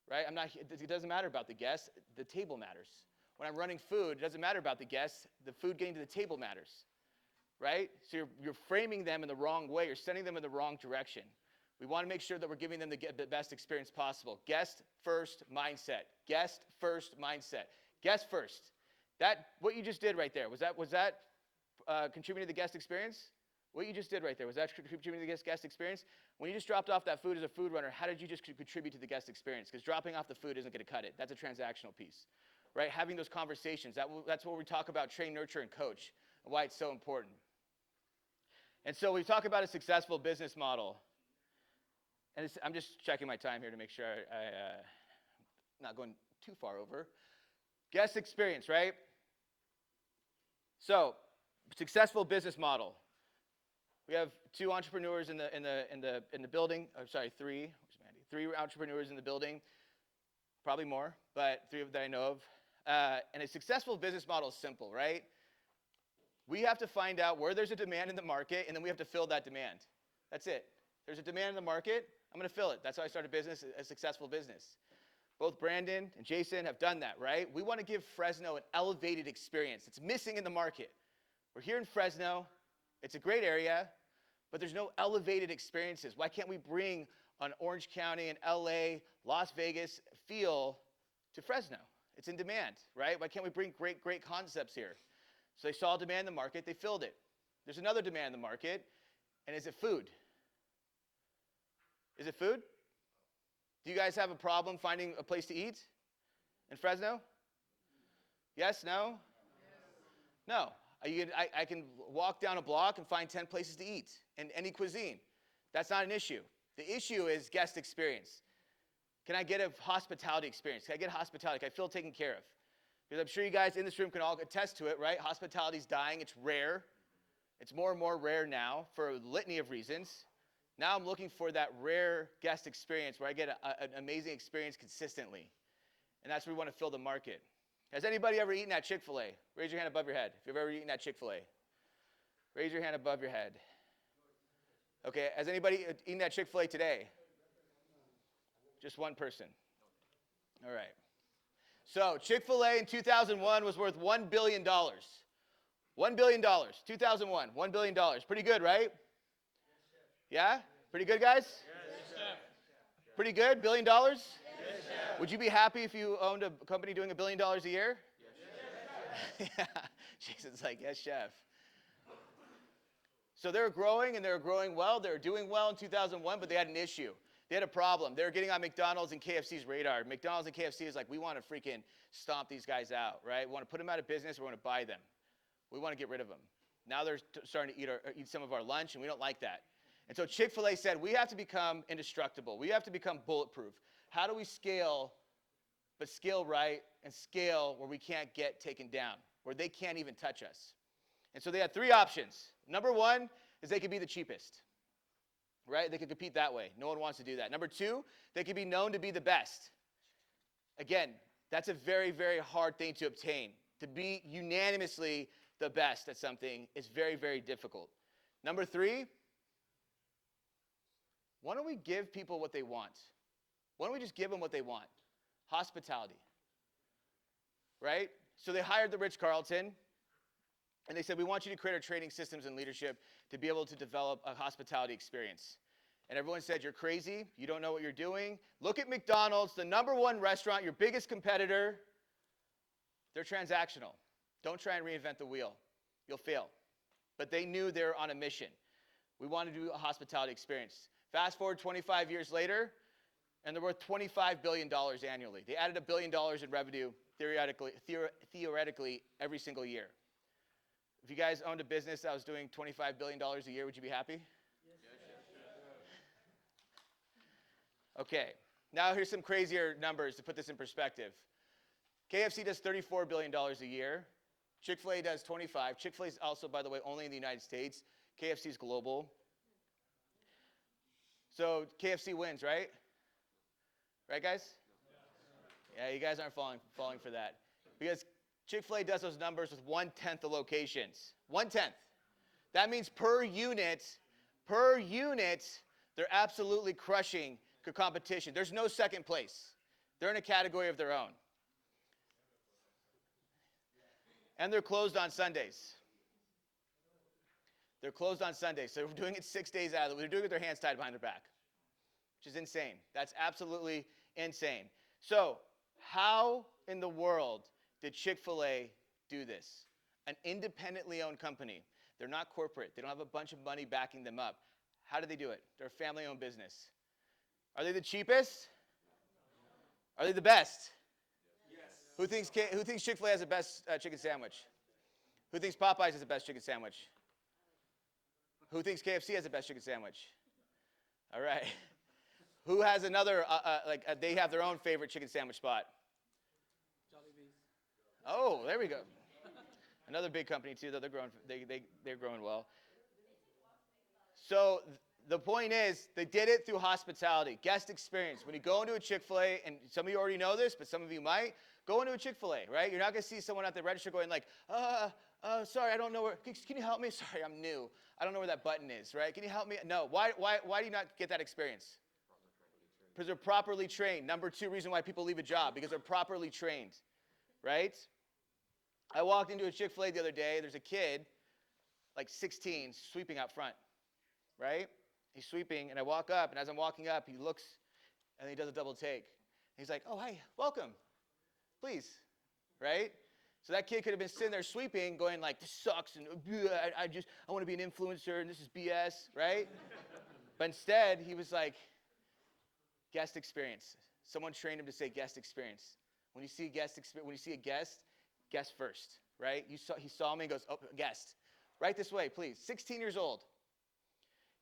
right? It doesn't matter about the guests. The table matters. When I'm running food, it doesn't matter about the guests. The food getting to the table matters. Right? So you're framing them in the wrong way. You're sending them in the wrong direction. We want to make sure that we're giving them the best experience possible. Guest first mindset. Guest first mindset. Guest first. What you just did right there, was that contributing to the guest experience? What you just did right there, was that contributing to the guest experience? When you just dropped off that food as a food runner, how did you just contribute to the guest experience? Because dropping off the food isn't going to cut it. That's a transactional piece. Right? Having those conversations. That's what we talk about, train, nurture, and coach, and why it's so important. And so we talk about a successful business model. And I'm just checking my time here to make sure I'm not going too far over. Guest experience, right? So, successful business model. We have two entrepreneurs in the building. Oh, sorry, three. Where's Mandy? Three entrepreneurs in the building. Probably more, but three that I know of. And a successful business model is simple, right? We have to find out where there's a demand in the market, and then we have to fill that demand. That's it. There's a demand in the market, I'm going to fill it. That's how I started a successful business. Both Brandon and Jason have done that, right? We want to give Fresno an elevated experience. It's missing in the market. We're here in Fresno. It's a great area, but there's no elevated experiences. Why can't we bring an Orange County and LA, Las Vegas feel to Fresno? It's in demand, right? Why can't we bring great concepts here? So they saw a demand in the market, they filled it. There's another demand in the market, and is it food? Is it food? Do you guys have a problem finding a place to eat in Fresno? Yes, no? No. I can walk down a block and find 10 places to eat in any cuisine. That's not an issue. The issue is guest experience. Can I get a hospitality experience? Can I get hospitality? Can I feel taken care of? Because I'm sure you guys in this room can all attest to it, right? Hospitality's dying. It's rare. It's more and more rare now for a litany of reasons. Now I'm looking for that rare guest experience where I get an amazing experience consistently. And that's where we want to fill the market. Has anybody ever eaten at Chick-fil-A? Raise your hand above your head if you've ever eaten at Chick-fil-A. Raise your hand above your head. Okay, has anybody eaten at Chick-fil-A today? Just one person. All right. So Chick-fil-A in 2001 was worth $1 billion. $1 billion, 2001, $1 billion. Pretty good, right? Yeah? Pretty good, guys? Yes, pretty good? $1 billion? Yes, would you be happy if you owned a company doing $1 billion a year? Yes, yeah. Jason's like, yes, chef. So they were growing, and they were growing well. They were doing well in 2001, but they had an issue. They had a problem. They were getting on McDonald's and KFC's radar. McDonald's and KFC is like, we want to freaking stomp these guys out, right? We want to put them out of business. We want to buy them. We want to get rid of them. Now they're starting to eat some of our lunch, and we don't like that. And so Chick-fil-A said, we have to become indestructible. We have to become bulletproof. How do we scale, but scale right and scale where we can't get taken down, where they can't even touch us? And so they had three options. Number one is they could be the cheapest. Right? They could compete that way. No one wants to do that. Number two, they could be known to be the best. Again, that's a very, very hard thing to obtain. To be unanimously the best at something is very, very difficult. Number three, why don't we give people what they want? Why don't we just give them what they want? Hospitality. Right? So they hired the Ritz-Carlton, and they said, we want you to create our training systems and leadership to be able to develop a hospitality experience. And everyone said, you're crazy. You don't know what you're doing. Look at McDonald's, the #1 restaurant, your biggest competitor. They're transactional. Don't try and reinvent the wheel. You'll fail. But they knew they were on a mission. We wanted to do a hospitality experience. Fast forward 25 years later, and they're worth $25 billion annually. They added $1 billion in revenue theoretically every single year. If you guys owned a business that was doing $25 billion a year, would you be happy? Okay, now here's some crazier numbers to put this in perspective. KFC does $34 billion a year. Chick-fil-A does 25. Chick-fil-A is also, by the way, only in the United States. KFC is global. So KFC wins, right? Right, guys? Yeah, you guys aren't falling for that. Because Chick-fil-A does those numbers with 1/10 the locations. 1/10. That means per unit, they're absolutely crushing the competition. There's no second place. They're in a category of their own. And they're closed on Sundays. They're closed on Sundays. So we're doing it 6 days out of the week. They're doing it with their hands tied behind their back, which is insane. That's absolutely insane. So how in the world did Chick-fil-A do this? An independently owned company. They're not corporate. They don't have a bunch of money backing them up. How do they do it? They're a family-owned business. Are they the cheapest? Are they the best? Yes. Who thinks Chick-fil-A has the best chicken sandwich? Who thinks Popeyes has the best chicken sandwich? Who thinks KFC has the best chicken sandwich? All right. Who has another, they have their own favorite chicken sandwich spot? Jollibee's. Oh, there we go. Another big company too, though they're growing well. So the point is, they did it through hospitality, guest experience. When you go into a Chick-fil-A, and some of you already know this, but some of you might, go into a Chick-fil-A, right? You're not going to see someone at the register going like, sorry, I don't know where, can you help me? Sorry, I'm new. I don't know where that button is, right? Can you help me? No, why do you not get that experience? Because they're properly trained. Number 2 reason why people leave a job, because they're properly trained, right? I walked into a Chick-fil-A the other day. There's a kid, like 16, sweeping out front, right? He's sweeping, and I walk up, and as I'm walking up, he looks, and he does a double take. He's like, oh, hi, welcome, please, right? So that kid could have been sitting there sweeping, going like, this sucks, and I want to be an influencer, and this is BS, right? But instead, he was like, guest experience. Someone trained him to say guest experience. When you see a guest, guest first, right? He saw me and goes, oh, guest. Right this way, please. 16 years old.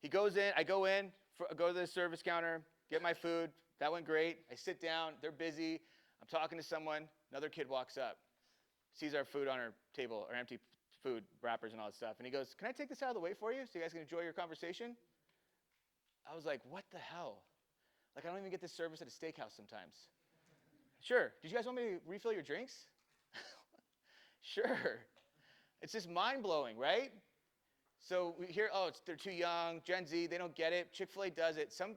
He goes in, I go in, go to the service counter, get my food. That went great. I sit down, they're busy. I'm talking to someone. Another kid walks up, sees our food on our table, our empty food wrappers and all that stuff. And he goes, can I take this out of the way for you so you guys can enjoy your conversation? I was like, what the hell? Like, I don't even get this service at a steakhouse sometimes. Sure. Did you guys want me to refill your drinks? Sure. It's just mind-blowing, right? So we hear, they're too young, Gen Z, they don't get it. Chick-fil-A does it. Some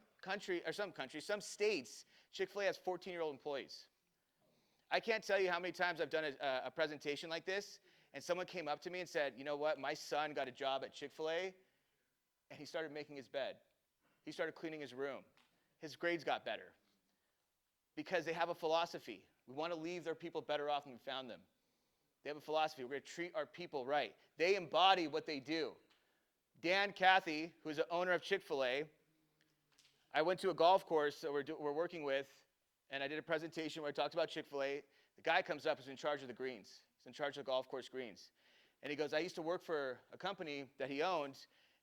states, Chick-fil-A has 14-year-old employees. I can't tell you how many times I've done a presentation like this, and someone came up to me and said, you know what, my son got a job at Chick-fil-A, and he started making his bed. He started cleaning his room. His grades got better because they have a philosophy. We want to leave their people better off than we found them. They have a philosophy. We're going to treat our people right. They embody what they do. Dan Cathy, who's the owner of Chick-fil-A, I went to a golf course that we're working with, and I did a presentation where I talked about Chick-fil-A. The guy comes up who's in charge of the greens. He's in charge of the golf course greens. And he goes, I used to work for a company that he owned,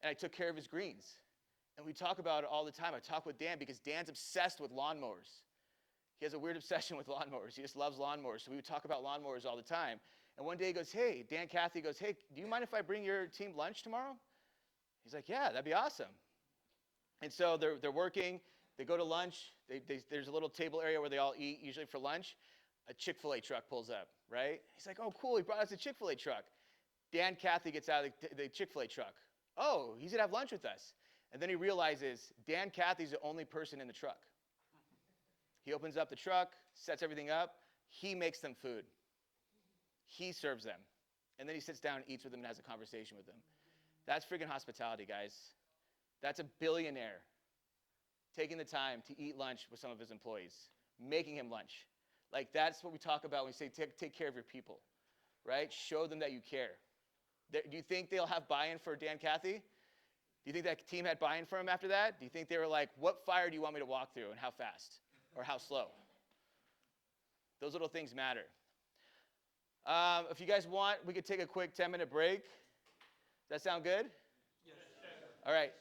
and I took care of his greens. And we talk about it all the time. I talk with Dan because Dan's obsessed with lawnmowers. He has a weird obsession with lawnmowers. He just loves lawnmowers. So we would talk about lawnmowers all the time. And one day he goes, hey, Dan Cathy goes, hey, do you mind if I bring your team lunch tomorrow? He's like, yeah, that'd be awesome. And so they're working. They go to lunch. There's a little table area where they all eat, usually for lunch. A Chick-fil-A truck pulls up, right? He's like, oh, cool, he brought us a Chick-fil-A truck. Dan Cathy gets out of the Chick-fil-A truck. Oh, he's going to have lunch with us. And then he realizes Dan Cathy's the only person in the truck. He opens up the truck, sets everything up. He makes them food. He serves them. And then he sits down and eats with them and has a conversation with them. That's freaking hospitality, guys. That's a billionaire taking the time to eat lunch with some of his employees, making him lunch. Like, that's what we talk about when we say take care of your people, right? Show them that you care. Do you think they'll have buy-in for Dan Cathy? Do you think that team had buy-in for him after that? Do you think they were like, what fire do you want me to walk through, and how fast or how slow? Those little things matter. If you guys want, we could take a quick 10-minute break. Does that sound good? Yes. All right.